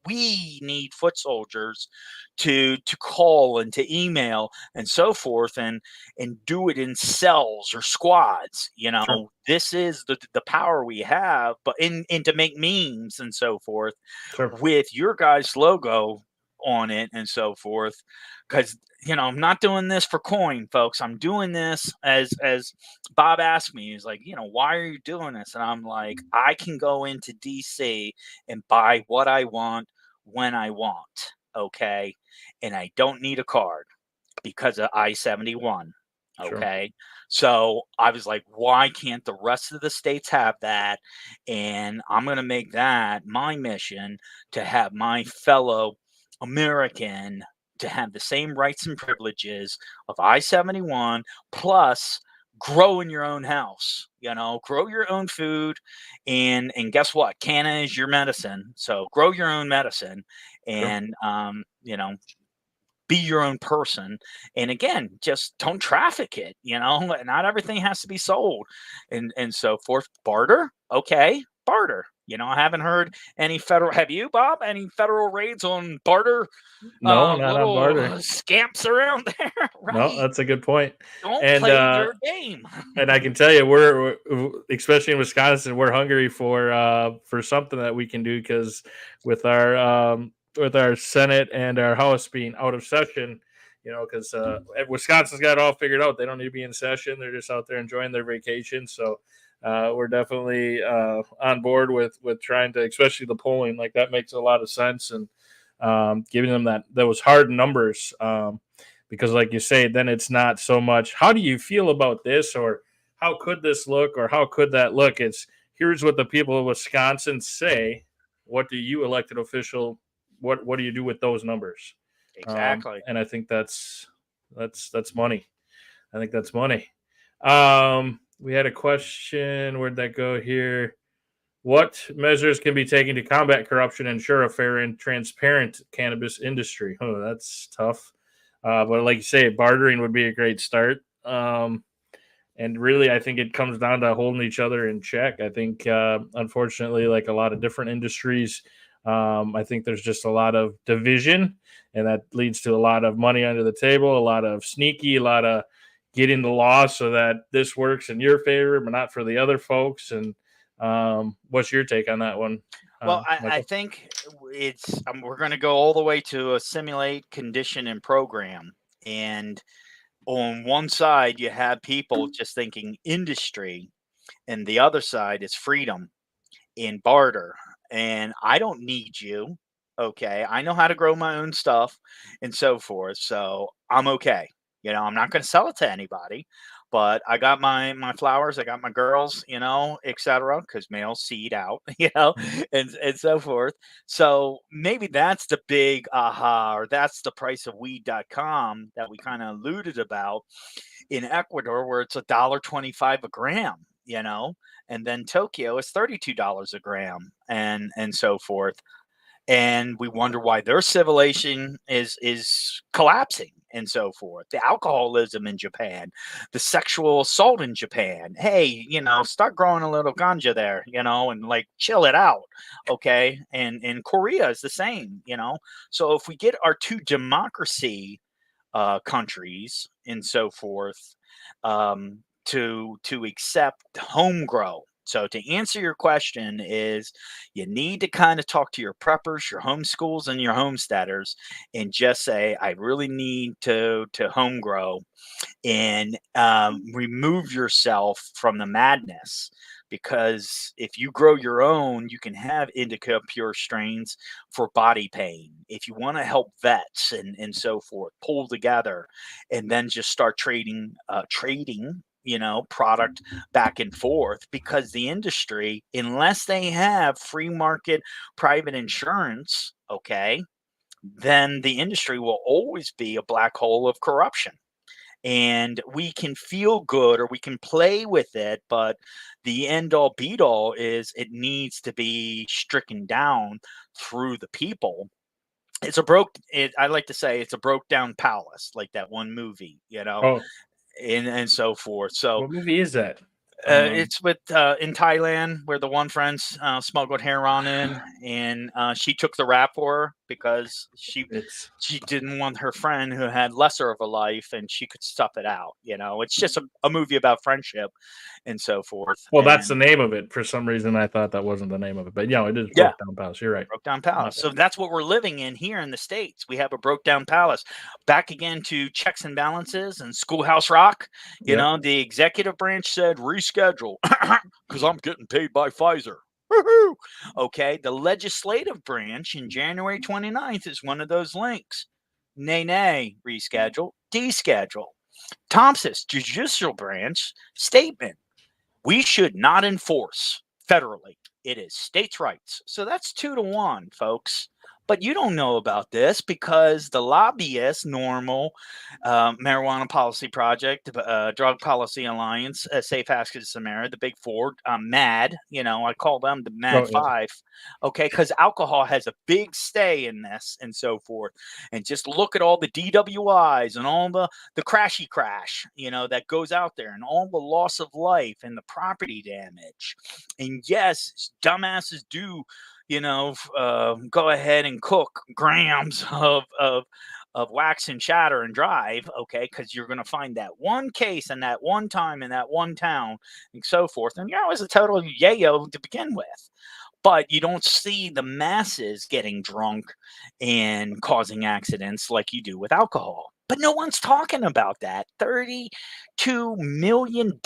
need foot soldiers to call and to email and so forth, and do it in cells or squads. Sure. This is the power we have, but in to make memes and so forth Sure. with your guys' logo on it and so forth, because I'm not doing this for coin, folks. I'm doing this as Bob asked me. He's like, why are you doing this? And I'm like, I can go into DC and buy what I want when I want, okay, and I don't need a card because of I-71. Okay. Sure. So I was like, why can't the rest of the states have that? And I'm going to make that my mission, to have my fellow American to have the same rights and privileges of I-71, plus grow in your own house, grow your own food. And guess what? Canna is your medicine. So grow your own medicine and, be your own person. And again, just don't traffic it. Not everything has to be sold and so forth. Barter. Okay. Barter. I haven't heard any federal. Have you, Bob? Any federal raids on barter? No, not on Little barter. scamps around there, right? No, that's a good point. Don't And play their game. and I can tell you, we're especially in Wisconsin, we're hungry for something that we can do because with our Senate and our House being out of session, because Wisconsin's got it all figured out. They don't need to be in session; they're just out there enjoying their vacation. So we're definitely on board with trying to, especially the polling. Like that makes a lot of sense, and giving them those hard numbers. Because like you say, then it's not so much how do you feel about this, or how could this look, or how could that look. It's here's what the people of Wisconsin say. What do you, elected official, what do you do with those numbers? Exactly. And I think that's money. I think that's money. We had a question. Where'd that go here? What measures can be taken to combat corruption and ensure a fair and transparent cannabis industry? Oh, that's tough. But like you say, bartering would be a great start. And really, I think it comes down to holding each other in check. I think, unfortunately, like a lot of different industries, I think there's just a lot of division, and that leads to a lot of money under the table, a lot of sneaky, a lot of getting the law so that this works in your favor, but not for the other folks. And what's your take on that one? Well, I think it's we're going to go all the way to a simulate, condition, and program. And on one side, you have people just thinking industry, and the other side is freedom in barter. And I don't need you. Okay. I know how to grow my own stuff and so forth. So I'm okay. I'm not going to sell it to anybody, But I got my flowers, I got my girls, etc. Because males seed out, and so forth. So maybe that's the big aha, or that's the price of weed.com that we kind of alluded about in Ecuador, where it's $1.25 a gram, and then Tokyo is $32 a gram, and so forth. And we wonder why their civilization is collapsing and so forth. The alcoholism in Japan, the sexual assault in Japan. Hey, start growing a little ganja there, and like chill it out, okay? And Korea is the same, So if we get our two democracy countries and so forth to accept home grow. So to answer your question is you need to kind of talk to your preppers, your homeschools, and your homesteaders and just say, I really need to home grow and remove yourself from the madness. Because if you grow your own, you can have indica pure strains for body pain. If you want to help vets and so forth, pull together and then just start trading, product back and forth, because the industry, unless they have free market private insurance, okay, then the industry will always be a black hole of corruption. And we can feel good or we can play with it, but the end all beat all is it needs to be stricken down through the people. I like to say it's a broke down palace, like that one movie, Oh, and so forth. So what movie is that? it's with in Thailand, where the one friend smuggled heroin in, and she took the rap for her because she didn't want her friend who had lesser of a life, and she could stuff it out. It's just a movie about friendship and so forth. Well, that's the name of it. For some reason, I thought that wasn't the name of it, but it is Broke Down Palace. You're right. Broke Down Palace. So that's what we're living in here in the States. We have a broke down palace. Back again to checks and balances and Schoolhouse Rock. The executive branch said reschedule because I'm getting paid by Pfizer. Woo-hoo! Okay. The legislative branch in January 29th is one of those links. Nay, reschedule, deschedule. Thompson's judicial branch statement. We should not enforce federally. It is states' rights. So that's 2-1, folks. But you don't know about this because the lobbyists, NORML, Marijuana Policy Project, Drug Policy Alliance, Safe Access to America, the Big Four, MAD, I call them the MAD Five, okay, because alcohol has a big stay in this and so forth. And just look at all the DWIs and all the crashy crash, that goes out there and all the loss of life and the property damage. And yes, dumbasses do go ahead and cook grams of wax and chatter and drive, okay, because you're going to find that one case and that one time in that one town and so forth. And it was a total yayo to begin with. But you don't see the masses getting drunk and causing accidents like you do with alcohol. But no one's talking about that. $32 million,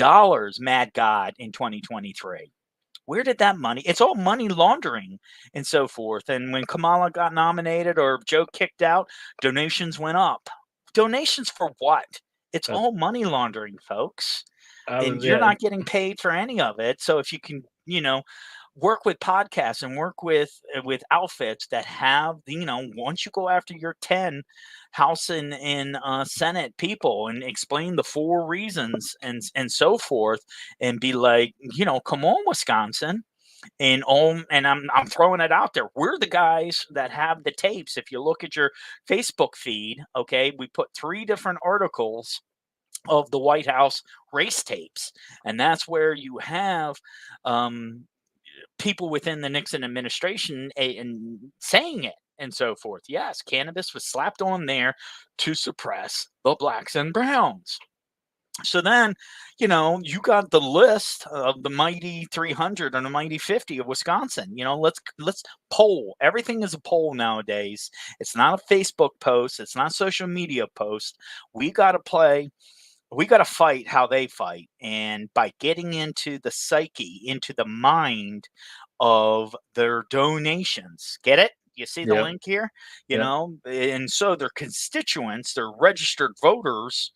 mad God, in 2023. Where did that money? It's all money laundering and so forth. And when Kamala got nominated or Joe kicked out, donations went up. Donations for what? It's all money laundering, folks. And you're not getting paid for any of it. So if you can, work with podcasts and work with outfits that have, once you go after your 10 House and Senate people and explain the 4 reasons and so forth, and be like, come on, Wisconsin. And I'm throwing it out there. We're the guys that have the tapes. If you look at your Facebook feed, okay, we put 3 different articles of the White House race tapes, and that's where you have people within the Nixon administration and saying it and so forth. Yes, cannabis was slapped on there to suppress the blacks and browns. So then, you got the list of the mighty 300 and the mighty 50 of Wisconsin. Let's poll. Everything is a poll nowadays. It's not a Facebook post. It's not a social media post. We got to fight how they fight. And by getting into the psyche, into the mind of their donations. Get it? You see the link here, you know, and so their constituents, their registered voters,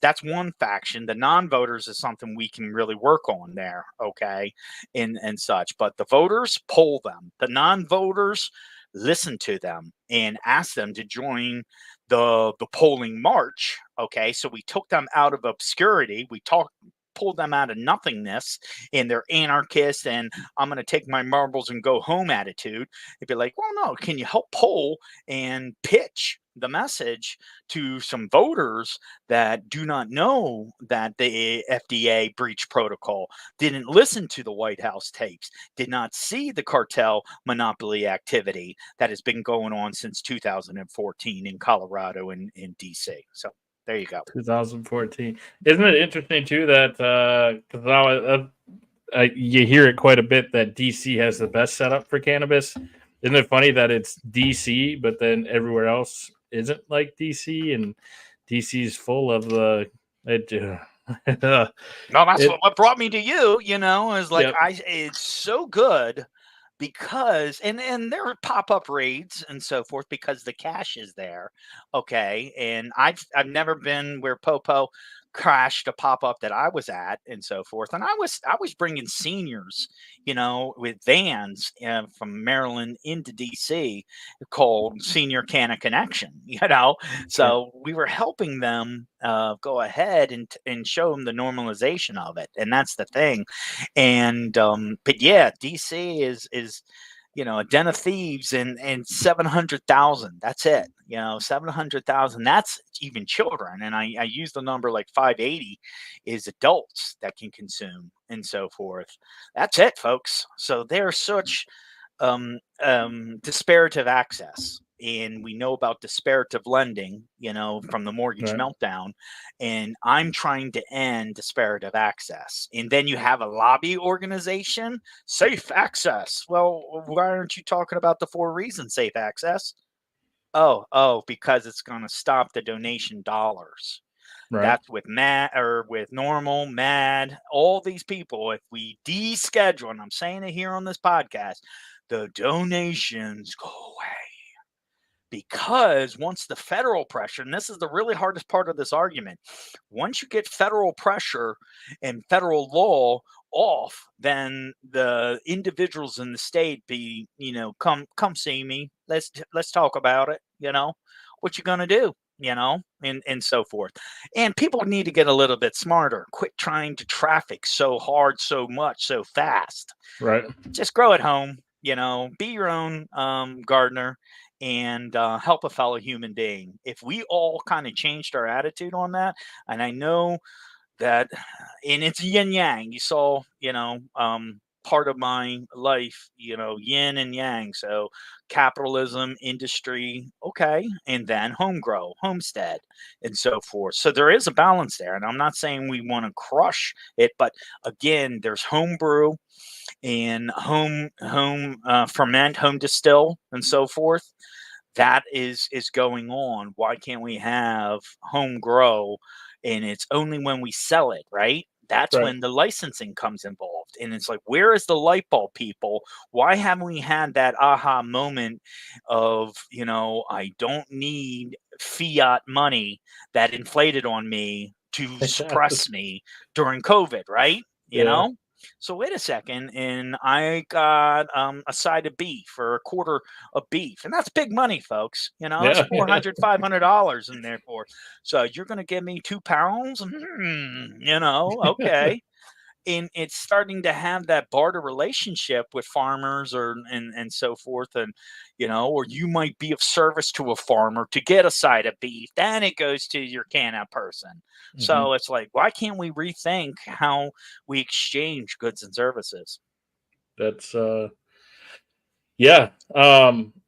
that's one faction. The non-voters is something we can really work on there, okay, and such. But the voters, poll them. The non-voters, listen to them and ask them to join the polling march. Okay, so we took them out of obscurity. Pulled them out of nothingness and their anarchist and I'm going to take my marbles and go home attitude. It'd be like, well, no, can you help poll and pitch the message to some voters that do not know that the FDA breached protocol, didn't listen to the White House tapes, did not see the cartel monopoly activity that has been going on since 2014 in Colorado and in DC. So there you go. 2014. Isn't it interesting too that because you hear it quite a bit that DC has the best setup for cannabis? Isn't it funny that it's DC, but then everywhere else isn't like DC, and DC is full of the. No, that's what brought me to you. You know, is like it's so good. Because and there are pop-up raids and so forth because the cash is there, okay. And I've never been where Popo crashed a pop-up that I was at and so forth. And I was bringing seniors, you know, with vans from Maryland into DC called Senior Canna Connection, you know. So we were helping them go ahead and show them the normalization of it, and that's the thing. And but yeah, DC is you know, a den of thieves and 700,000. That's it. You know, 700,000. That's even children. And I use the number like 580 is adults that can consume and so forth. That's it, folks. So there's such disparative access. And we know about disparative lending, you know, from the mortgage meltdown. And I'm trying to end disparative access. And then you have a lobby organization, Safe Access. Well, why aren't you talking about the 4 reasons Safe Access? Oh, because it's going to stop the donation dollars. Right. That's with MAD or with normal, MAD, all these people. If we deschedule, and I'm saying it here on this podcast, the donations go away. Because once the federal pressure, and this is the really hardest part of this argument, once you get federal pressure and federal law off, then the individuals in the state come see me. Let's talk about it. You know, what you gonna do? You know, and so forth. And people need to get a little bit smarter. Quit trying to traffic so hard, so much, so fast. Right. Just grow at home. You know, be your own gardener and help a fellow human being. If we all kind of changed our attitude on that, and I know that, and it's yin yang. You saw, you know, part of my life, you know, yin and yang. So capitalism, industry, okay, and then home grow, homestead, and so forth. So there is a balance there, and I'm not saying we want to crush it, but again, there's home brew and home ferment, home distill, and so forth. That is going on. Why can't we have home grow? And it's only when we sell it, right? That's when the licensing comes involved. And it's like, where is the light bulb, people? Why haven't we had that aha moment of, you know, I don't need fiat money that inflated on me to suppress me during COVID, right? You know? So wait a second, and I got a side of beef or a quarter of beef, and that's big money, folks. You know, that's $400, $500 in there for. So you're going to give me 2 pounds? You know, okay. And it's starting to have that barter relationship with farmers and so forth, and you know, or you might be of service to a farmer to get a side of beef, then it goes to your canna person. So it's like, why can't we rethink how we exchange goods and services? That's and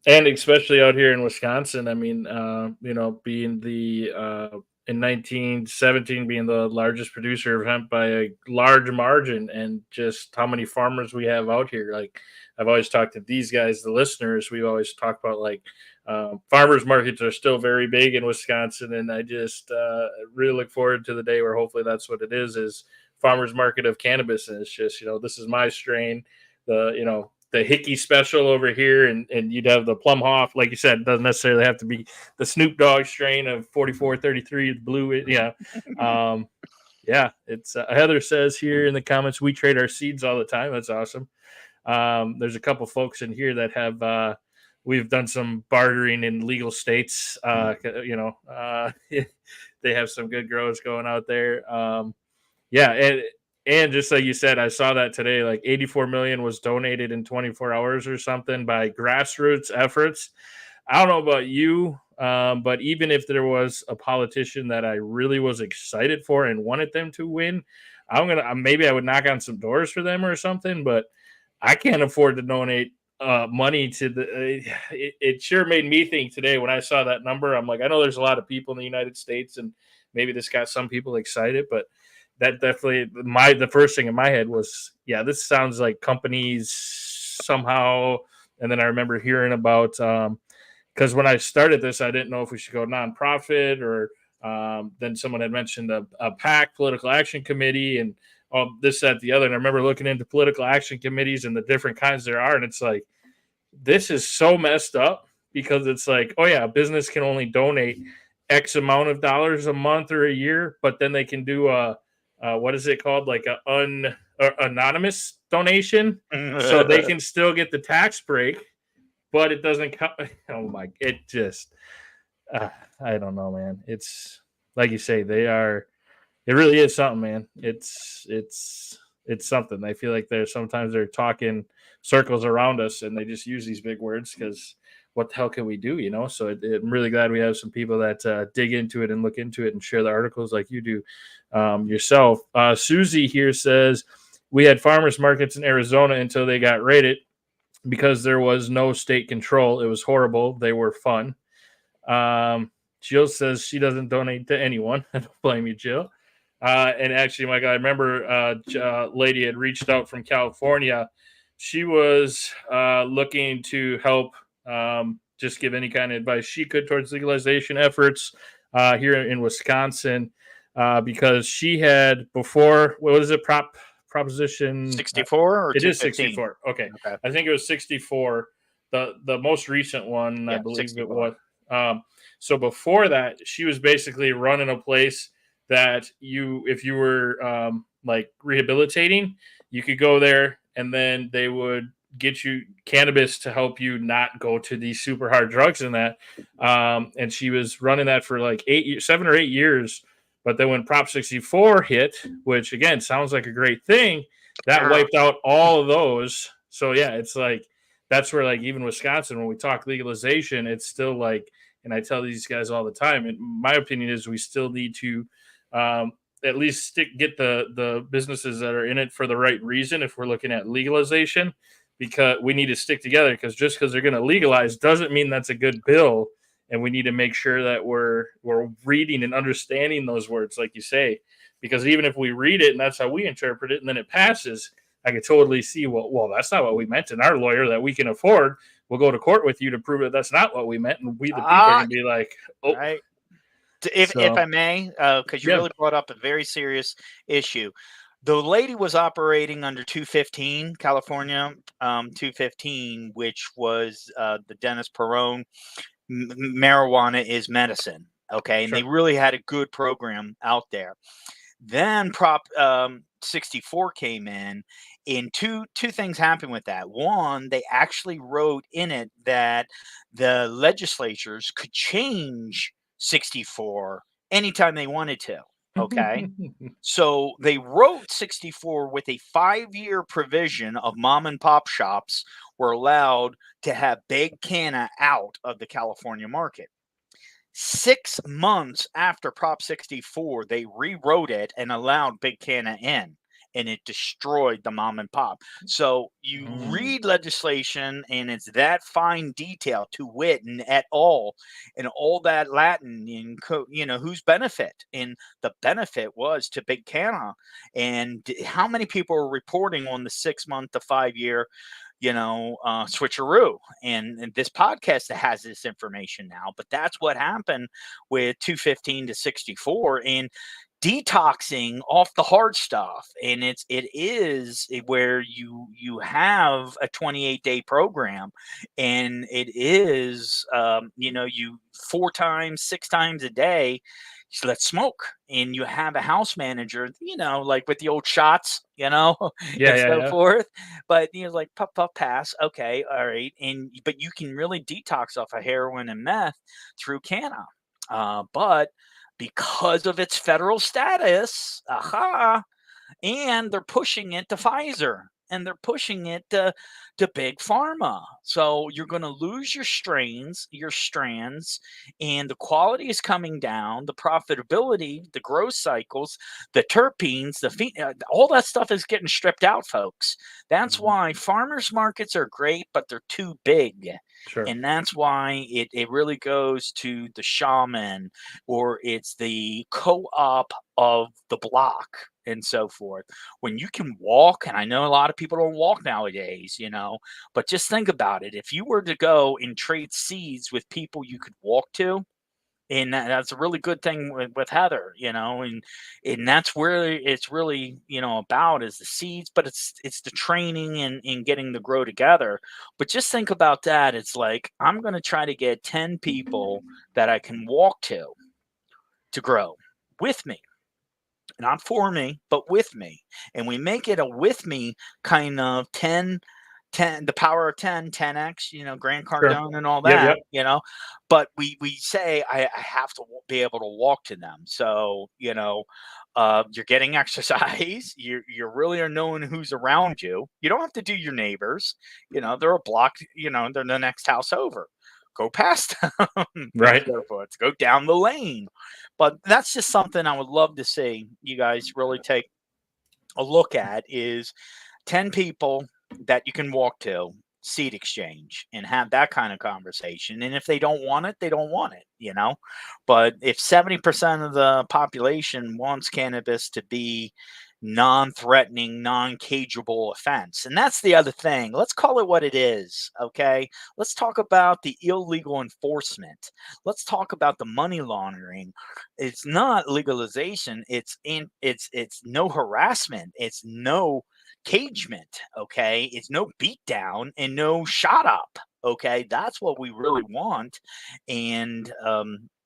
especially out here in Wisconsin. I mean, you know, being in 1917 being the largest producer of hemp by a large margin, and just how many farmers we have out here. Like, I've always talked to these guys, the listeners. We always talk about like farmers markets are still very big in Wisconsin, and I just really look forward to the day where hopefully that's what it is farmers market of cannabis, and it's just, you know, this is my strain. The, you know, Hickey special over here, and you'd have the Plumhoff. Like you said, it doesn't necessarily have to be the Snoop Dogg strain of 4433 blue. Yeah. Yeah, it's Heather says here in the comments, we trade our seeds all the time. That's awesome. There's a couple folks in here that have we've done some bartering in legal states. They have some good grows going out there. Yeah, and just like you said, I saw that today. Like 84 million was donated in 24 hours or something by grassroots efforts. I don't know about you, but even if there was a politician that I really was excited for and wanted them to win, maybe I would knock on some doors for them or something. But I can't afford to donate money to the. It sure made me think today when I saw that number. I'm like, I know there's a lot of people in the United States, and maybe this got some people excited, but that definitely the first thing in my head was, yeah, this sounds like companies somehow. And then I remember hearing about because when I started this, I didn't know if we should go nonprofit or then someone had mentioned a PAC, political action committee, and this, that, the other. And I remember looking into political action committees and the different kinds there are. And it's like, this is so messed up because it's like, oh yeah, a business can only donate X amount of dollars a month or a year, but then they can do what is it called? Like anonymous donation. So they can still get the tax break, but it doesn't come. Oh my, it just, I don't know, man. It's like you say, it really is something, man. It's something. I feel like sometimes they're talking circles around us and they just use these big words because what the hell can we do, So I'm really glad we have some people that dig into it and look into it and share the articles like you do yourself. Susie here says, we had farmers markets in Arizona until they got raided because there was no state control. It was horrible. They were fun. Jill says she doesn't donate to anyone. I don't blame you, Jill. And actually, Mike, I remember a lady had reached out from California. She was looking to help just give any kind of advice she could towards legalization efforts here in Wisconsin because she had before, what is it, Proposition 64 or it is 64. Okay. I think it was 64. The most recent one, I believe 64. It was. So before that, she was basically running a place that if you were like rehabilitating, you could go there and then they would get you cannabis to help you not go to these super hard drugs and that. And she was running that for like 7 or 8 years. But then when Prop 64 hit, which again sounds like a great thing, that wiped out all of those. So yeah, it's like that's where like even Wisconsin, when we talk legalization, it's still like, and I tell these guys all the time, and my opinion is we still need to at least get the businesses that are in it for the right reason if we're looking at legalization, because we need to stick together, because just because they're going to legalize doesn't mean that's a good bill. And we need to make sure that we're reading and understanding those words, like you say, because even if we read it and that's how we interpret it and then it passes, I could totally see, well, that's not what we meant. And our lawyer that we can afford will go to court with you to prove that that's not what we meant. And we, the people, can be like, oh. Right. If I may, because you really brought up a very serious issue. The lady was operating under 215, California 215, which was the Dennis Perone, marijuana is medicine. Okay. And they really had a good program out there. Then Prop 64 came in, and two things happened with that. One, they actually wrote in it that the legislatures could change 64 anytime they wanted to. Okay. So they wrote 64 with a 5-year provision of mom and pop shops were allowed to have big canna out of the California market. 6 months after Prop 64, they rewrote it and allowed big canna in, and it destroyed the mom and pop. So you read legislation and it's that fine detail to wit and et al. And all that Latin in, whose benefit? And the benefit was to big canna. And how many people are reporting on the 6 month to 5 year switcheroo, and this podcast has this information now, but that's what happened with 215 to 64. And detoxing off the hard stuff. And it is where you have a 28-day program, and it is you 4 times, 6 times a day, so let's smoke. And you have a house manager, like with the old shots, and so forth. But like puff puff pass, okay, all right. But you can really detox off of heroin and meth through canna. But because of its federal status, and they're pushing it to Pfizer, and they're pushing it to big pharma. So you're going to lose your strands, and the quality is coming down, the profitability, the growth cycles, the terpenes, all that stuff is getting stripped out, folks. That's why farmers markets are great, but they're too big. Sure. And that's why it really goes to the shaman, or it's the co-op of the block, and so forth. When you can walk, and I know a lot of people don't walk nowadays, but just think about it. If you were to go and trade seeds with people you could walk to, and that's a really good thing with Heather, and that's where it's really, about is the seeds, but it's the training and getting to grow together. But just think about that. It's like, I'm going to try to get 10 people that I can walk to grow with me. Not for me, but with me. And we make it a with me kind of 10, the power of 10x, Grant Cardone and all that, but we say, I have to be able to walk to them. So, you're getting exercise. You really are knowing who's around you. You don't have to do your neighbors. They're a block, they're the next house over. Go past them. Right. Go down the lane. But that's just something I would love to see you guys really take a look at, is 10 people that you can walk to, seed exchange, and have that kind of conversation. And if they don't want it, they don't want it, But if 70% of the population wants cannabis to be non-threatening, non-cageable offense, and that's the other thing. Let's call it what it is, okay? Let's talk about the illegal enforcement. Let's talk about the money laundering. It's not legalization. It's no harassment. It's no cagement, okay? It's no beat down and no shot up, okay? That's what we really want. And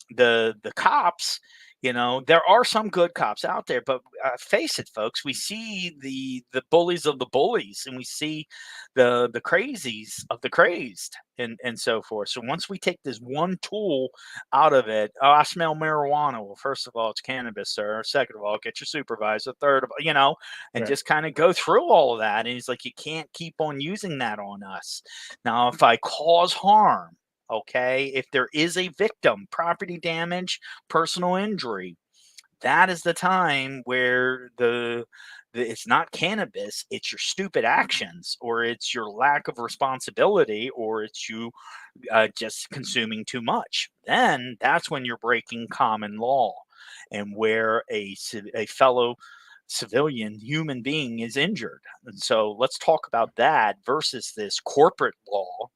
the cops, there are some good cops out there, but face it, folks, we see the bullies of the bullies, and we see the crazies of the crazed, and so forth. So once we take this one tool out of it, I smell marijuana. Well, first of all, it's cannabis, sir. Second of all, get your supervisor. Third of all, and Right. just kind of go through all of that. And he's like, you can't keep on using that on us. Now, if I cause harm, okay, if there is a victim, property damage, personal injury, that is the time where it's not cannabis, it's your stupid actions, or it's your lack of responsibility, or it's you just consuming too much. Then that's when you're breaking common law, and where a fellow civilian human being is injured. And so let's talk about that versus this corporate law.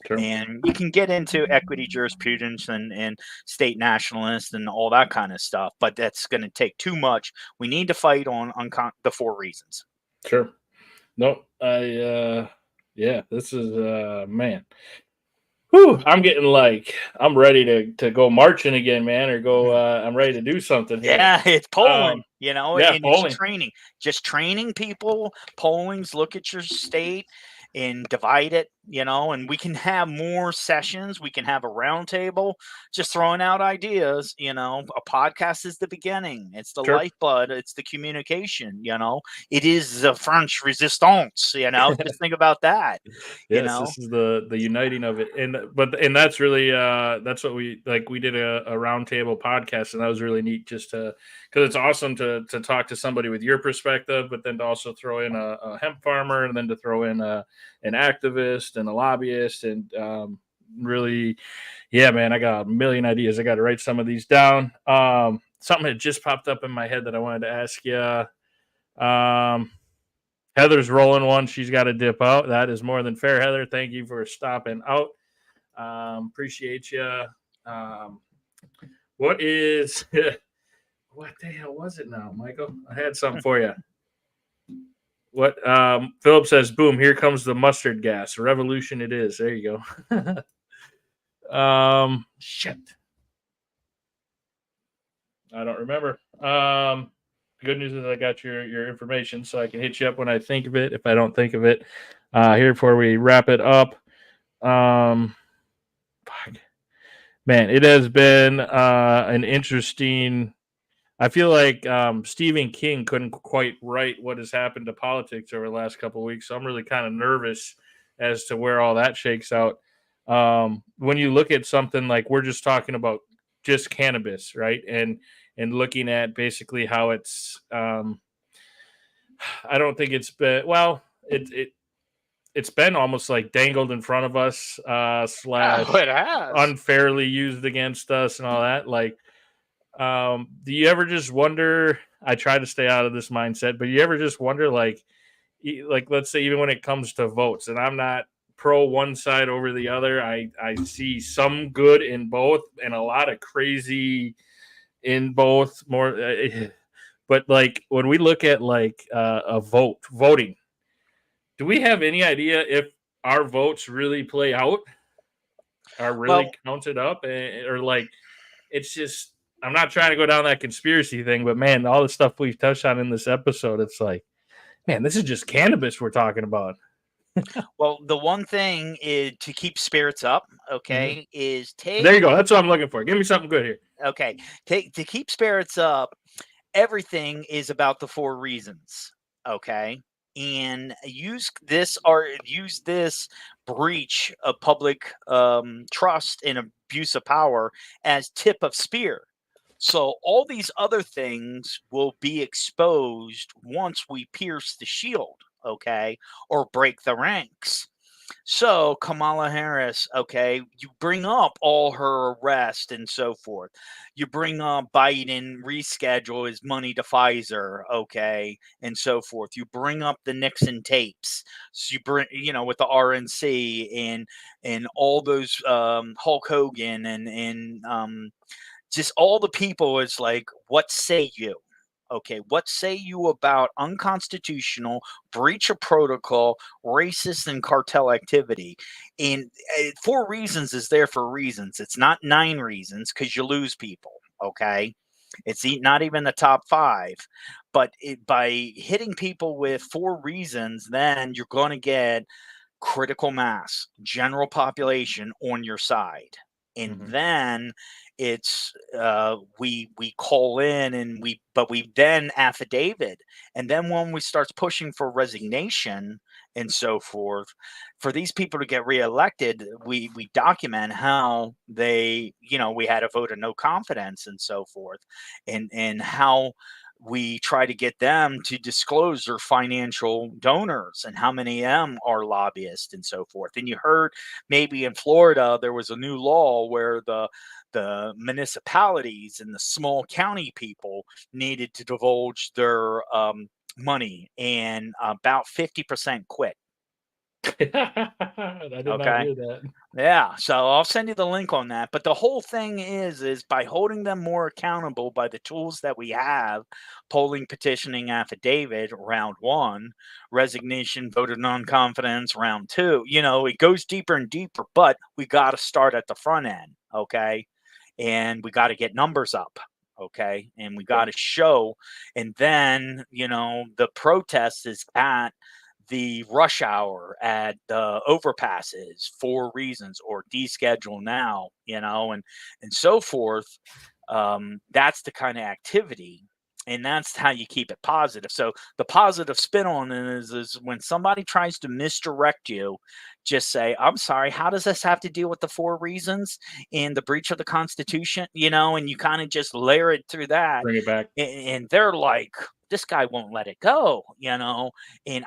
True. And you can get into equity jurisprudence and state nationalists and all that kind of stuff, but that's going to take too much. We need to fight on the 4 reasons. Sure. No, this is, man. Whew, I'm getting I'm ready to go marching again, man, or go, I'm ready to do something here. Yeah, it's polling, and polling. it's training. Just training people, pollings, look at your state and divide it, and we can have more sessions. We can have a roundtable, just throwing out ideas, a podcast is the beginning. It's the lifeblood. It's the communication, it is the French resistance, just think about that. Yes, this is the uniting of it. And that's really, that's what we did a roundtable podcast, and that was really neat, just because it's awesome to talk to somebody with your perspective, but then to also throw in a hemp farmer, and then to throw in an activist and a lobbyist, and really, yeah, man, I got a million ideas. I got to write some of these down. Something had just popped up in my head that I wanted to ask you. Heather's rolling one. She's got to dip out. That is more than fair, Heather. Thank you for stopping out. Appreciate you. What is What the hell was it now, Michael? I had something for you. What Philip says, boom, here comes the mustard gas. Revolution it is. There you go. Shit. I don't remember. Good news is I got your information, so I can hit you up when I think of it. If I don't think of it, here before we wrap it up. Fuck. Man, it has been an interesting. I feel like Stephen King couldn't quite write what has happened to politics over the last couple of weeks, so I'm really kind of nervous as to where all that shakes out. When you look at something like we're just talking about just cannabis, right, and looking at basically how it's, I don't think it's been it's been almost like dangled in front of us, slash Oh, it has. unfairly used against us and all that. Like, do you ever just wonder? I try to stay out of this mindset, but you ever just wonder, like let's say even when it comes to votes, and I'm not pro one side over the other. I see some good in both and a lot of crazy in both. More, but like when we look at like a voting, do we have any idea if our votes really play out, are really counted up, or like it's just, I'm not trying to go down that conspiracy thing, but man, all the stuff we've touched on in this episode, it's like, man, this is just cannabis we're talking about. Well, the one thing is to keep spirits up, okay, is take. There you go. That's what I'm looking for. Give me something good here. Okay, to keep spirits up. Everything is about the 4 reasons, okay, and use this breach of public trust and abuse of power as tip of spear. So all these other things will be exposed once we pierce the shield, okay, or break the ranks. So Kamala Harris, okay, you bring up all her arrest and so forth. You bring up Biden reschedule his money to Pfizer, okay, and so forth. You bring up the Nixon tapes. So you bring, with the RNC and all those Hulk Hogan and just all the people. Is like, what say you? Okay, what say you about unconstitutional, breach of protocol, racist, and cartel activity? And 4 reasons is there for reasons. It's not 9 reasons because you lose people. Okay, it's not even the top 5. But by hitting people with 4 reasons, then you're going to get critical mass, general population on your side. And then it's we call in and we then affidavit, and then when we start pushing for resignation and so forth for these people to get reelected, we document how they, we had a vote of no confidence and so forth, and how we try to get them to disclose their financial donors and how many of them are lobbyists and so forth. And you heard maybe in Florida there was a new law where the municipalities and the small county people needed to divulge their money, and about 50% quit. I did not hear that. Yeah, so I'll send you the link on that. But the whole thing is by holding them more accountable by the tools that we have: polling, petitioning, affidavit, round 1, resignation, vote of non-confidence, round 2. It goes deeper and deeper, but we got to start at the front end, okay? And we got to get numbers up, okay? And we got to show, and then, the protest is at the rush hour, at the overpasses, 4 reasons, or deschedule now, and so forth. That's the kind of activity, and that's how you keep it positive. So the positive spin on it is when somebody tries to misdirect you, just say, I'm sorry, how does this have to deal with the 4 reasons and the breach of the Constitution? And you kind of just layer it through that. Bring it back. And they're like, this guy won't let it go, and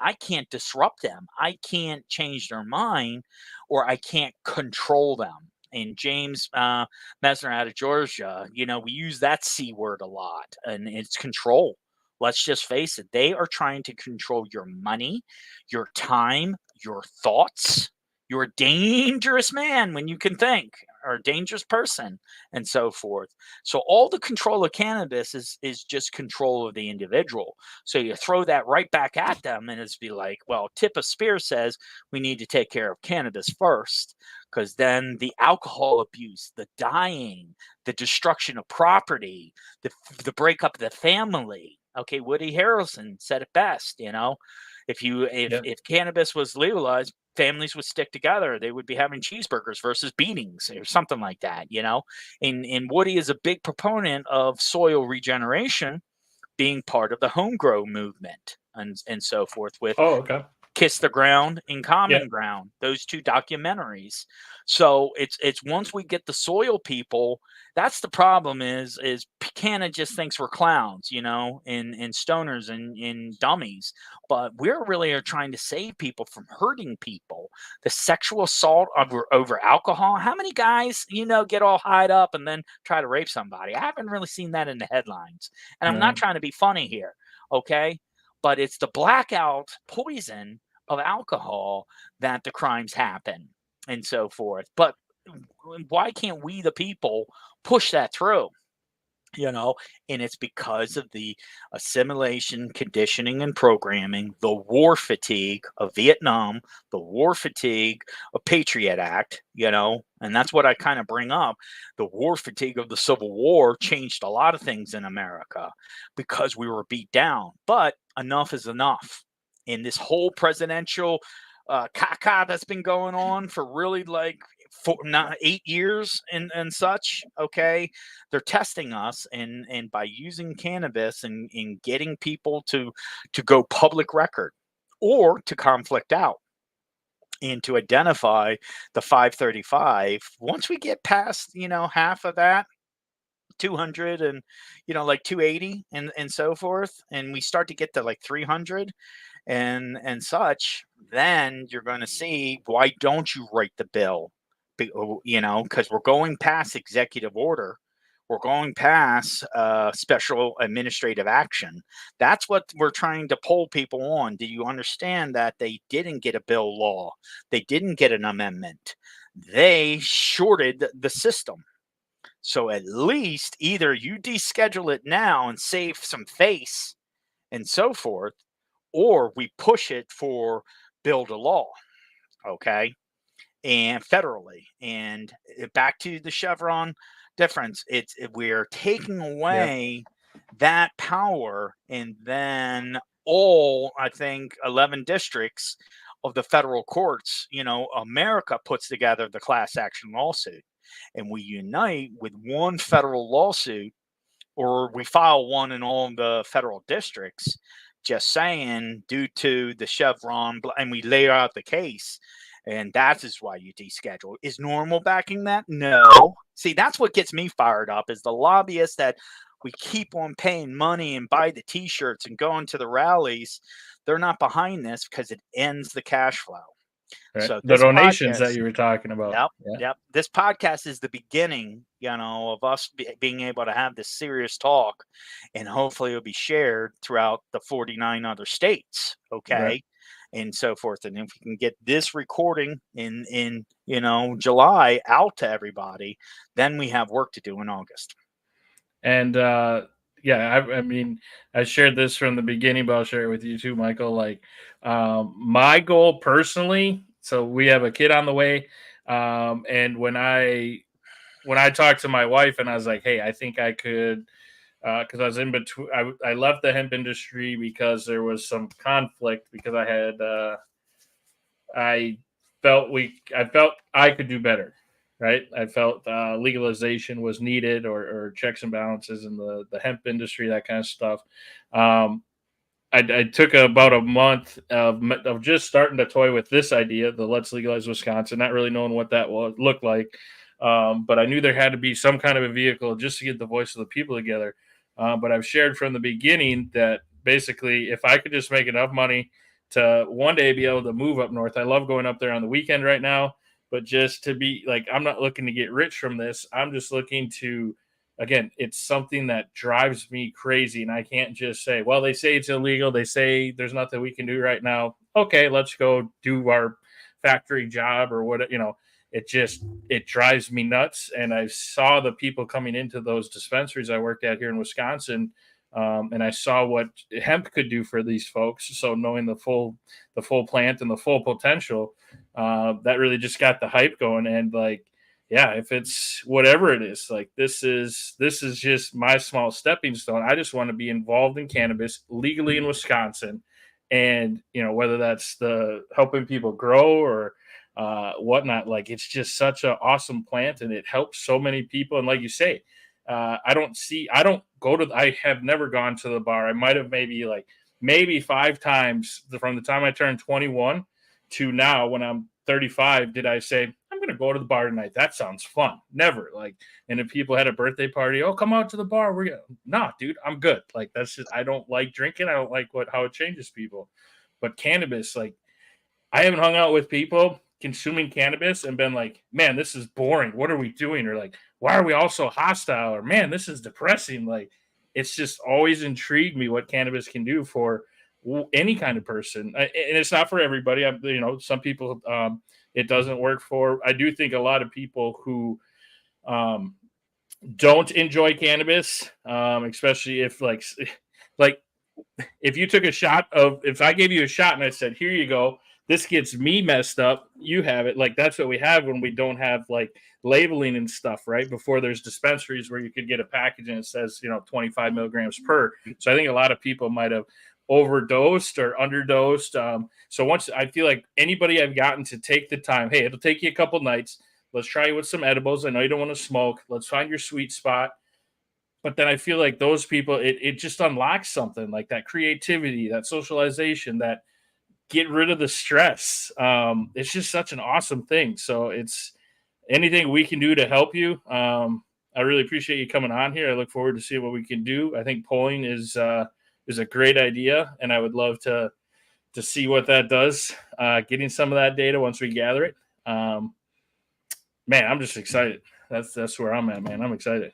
I can't disrupt them. I can't change their mind, or I can't control them. And James Mesner out of Georgia, we use that C word a lot, and it's control. Let's just face it. They are trying to control your money, your time, your thoughts. You're a dangerous man when you can think. are a dangerous person and so forth. So all the control of cannabis is just control of the individual. So you throw that right back at them, and it's be like, well, tip of spear says we need to take care of cannabis first, because then the alcohol abuse, the dying, the destruction of property, the breakup of the family. Okay, Woody Harrelson said it best, if cannabis was legalized, families would stick together. They would be having cheeseburgers versus beatings or something like that, And Woody is a big proponent of soil regeneration being part of the home grow movement and so forth with Kiss the Ground and Common Ground, those two documentaries. So it's once we get the soil people, that's the problem is Canada just thinks we're clowns, and stoners and dummies. But we're really are trying to save people from hurting people. The sexual assault over alcohol. How many guys, get all hyped up and then try to rape somebody? I haven't really seen that in the headlines. And I'm not trying to be funny here, okay? But it's the blackout poison of alcohol that the crimes happen and so forth. But why can't we, the people, push that through? And it's because of the assimilation, conditioning, and programming, the war fatigue of Vietnam, the war fatigue of Patriot Act, and that's what I kind of bring up. The war fatigue of the Civil War changed a lot of things in America because we were beat down, but enough is enough. In this whole presidential caca that's been going on for really like 8 years and such, okay, they're testing us, and by using cannabis and getting people to go public record or to conflict out and to identify the 535. Once we get past half of that, 200 and like 280 and so forth, and we start to get to like 300 and such, then you're going to see, why don't you write the bill? Because we're going past executive order. We're going past special administrative action. That's what we're trying to poll people on. Do you understand that they didn't get a bill law? They didn't get an amendment. They shorted the system. So at least either you deschedule it now and save some face and so forth, or we push it for bill to law, okay, and federally. And back to the Chevron difference, we're taking away that power, and then all, I think, 11 districts of the federal courts, America puts together the class action lawsuit, and we unite with one federal lawsuit, or we file one in all the federal districts, just saying, due to the Chevron, and we lay out the case. And that is why you deschedule. Is normal backing that? No. See, that's what gets me fired up, is the lobbyists that we keep on paying money and buy the T-shirts and going to the rallies. They're not behind this because it ends the cash flow. Right. So the donations that you were talking about. Yep. This podcast is the beginning, of us being able to have this serious talk, and hopefully it'll be shared throughout the 49 other states. Okay. Right. And so forth. And if we can get this recording in July out to everybody, then we have work to do in August. And I mean, I shared this from the beginning, but I'll share it with you too, Michael. Like, my goal personally, so we have a kid on the way, and when I talked to my wife and I was like, hey, I think I could, because I was in between. I left the hemp industry because there was some conflict, because I felt I could do better. Right. I felt legalization was needed, or checks and balances in the hemp industry, that kind of stuff. I took about a month of just starting to toy with this idea, the Let's Legalize Wisconsin, not really knowing what that looked like. But I knew there had to be some kind of a vehicle just to get the voice of the people together. But I've shared from the beginning that basically, if I could just make enough money to one day be able to move up north, I love going up there on the weekend right now, but just to be like, I'm not looking to get rich from this. I'm just looking to, again, it's something that drives me crazy. And I can't just say, well, they say it's illegal. They say there's nothing we can do right now. Okay, let's go do our factory job or what, it drives me nuts. And I saw the people coming into those dispensaries I worked at here in Wisconsin, and I saw what hemp could do for these folks. So knowing the full plant and the full potential, that really just got the hype going. And like, yeah, if it's whatever it is, like this is just my small stepping stone. I just want to be involved in cannabis legally in Wisconsin, and whether that's the helping people grow or whatnot. Like, it's just such an awesome plant, and it helps so many people. And like you say, I have never gone to the bar. I might have maybe 5 times from the time I turned 21 to now when I'm 35. Did I say, I'm going to go to the bar tonight? That sounds fun. Never. Like, and if people had a birthday party, oh, come out to the bar. Nah, dude, I'm good. Like, that's just, I don't like drinking. I don't like how it changes people. But cannabis, like, I haven't hung out with people consuming cannabis and been like, man, this is boring. What are we doing? Or like, why are we all so hostile? Or man, this is depressing. Like, it's just always intrigued me what cannabis can do for any kind of person. And it's not for everybody. Some people, it doesn't work for. I do think a lot of people who don't enjoy cannabis, especially if like if you took if I gave you a shot and I said, here you go, this gets me messed up, you have it. Like, that's what we have when we don't have like labeling and stuff, right? Before, there's dispensaries where you could get a package and it says 25 milligrams per. So I think a lot of people might have overdosed or underdosed. So once, I feel like anybody I've gotten to take the time, hey, it'll take you a couple nights. Let's try you with some edibles. I know you don't want to smoke. Let's find your sweet spot. But then I feel like those people, it just unlocks something, like that creativity, that socialization, that get rid of the stress. It's just such an awesome thing. So it's anything we can do to help you. I really appreciate you coming on here. I look forward to seeing what we can do. I think polling is a great idea, and I would love to see what that does. Getting some of that data once we gather it. Man, I'm just excited. That's where I'm at, man. I'm excited.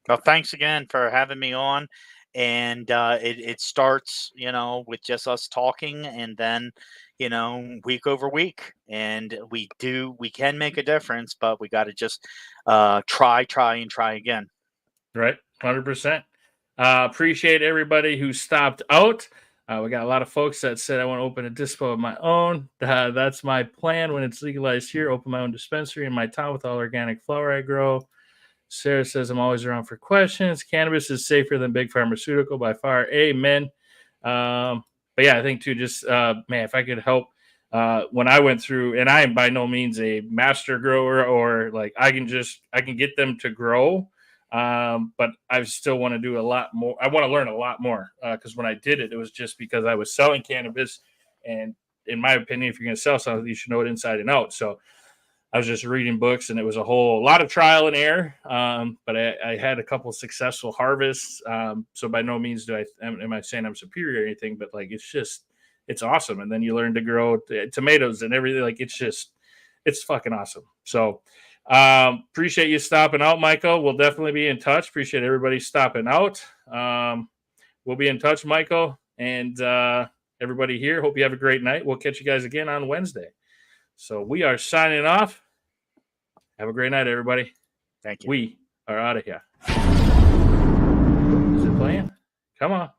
Well, thanks again for having me on. And it starts, with just us talking, and then, week over week. And we can make a difference, but we got to just try again. Right. 100%. Appreciate everybody who stopped out. We got a lot of folks that said, I want to open a dispo of my own. That's my plan when it's legalized here. Open my own dispensary in my town with all organic flower I grow. Sarah says, I'm always around for questions. Cannabis is safer than big pharmaceutical by far. Amen. But yeah, I think too, just, man, if I could help when I went through, and I am by no means a master grower, or like I can get them to grow. But I still want to do a lot more. I want to learn a lot more because when I did it, it was just because I was selling cannabis. And in my opinion, if you're going to sell something, you should know it inside and out. So I was just reading books, and it was a lot of trial and error. But I had a couple of successful harvests. So by no means am I saying I'm superior or anything, but like, it's awesome. And then you learn to grow tomatoes and everything. Like, it's fucking awesome. So appreciate you stopping out, Michael. We'll definitely be in touch. Appreciate everybody stopping out. We'll be in touch, Michael, and everybody here. Hope you have a great night. We'll catch you guys again on Wednesday. So we are signing off. Have a great night, everybody. Thank you. We are out of here. Is it playing? Come on.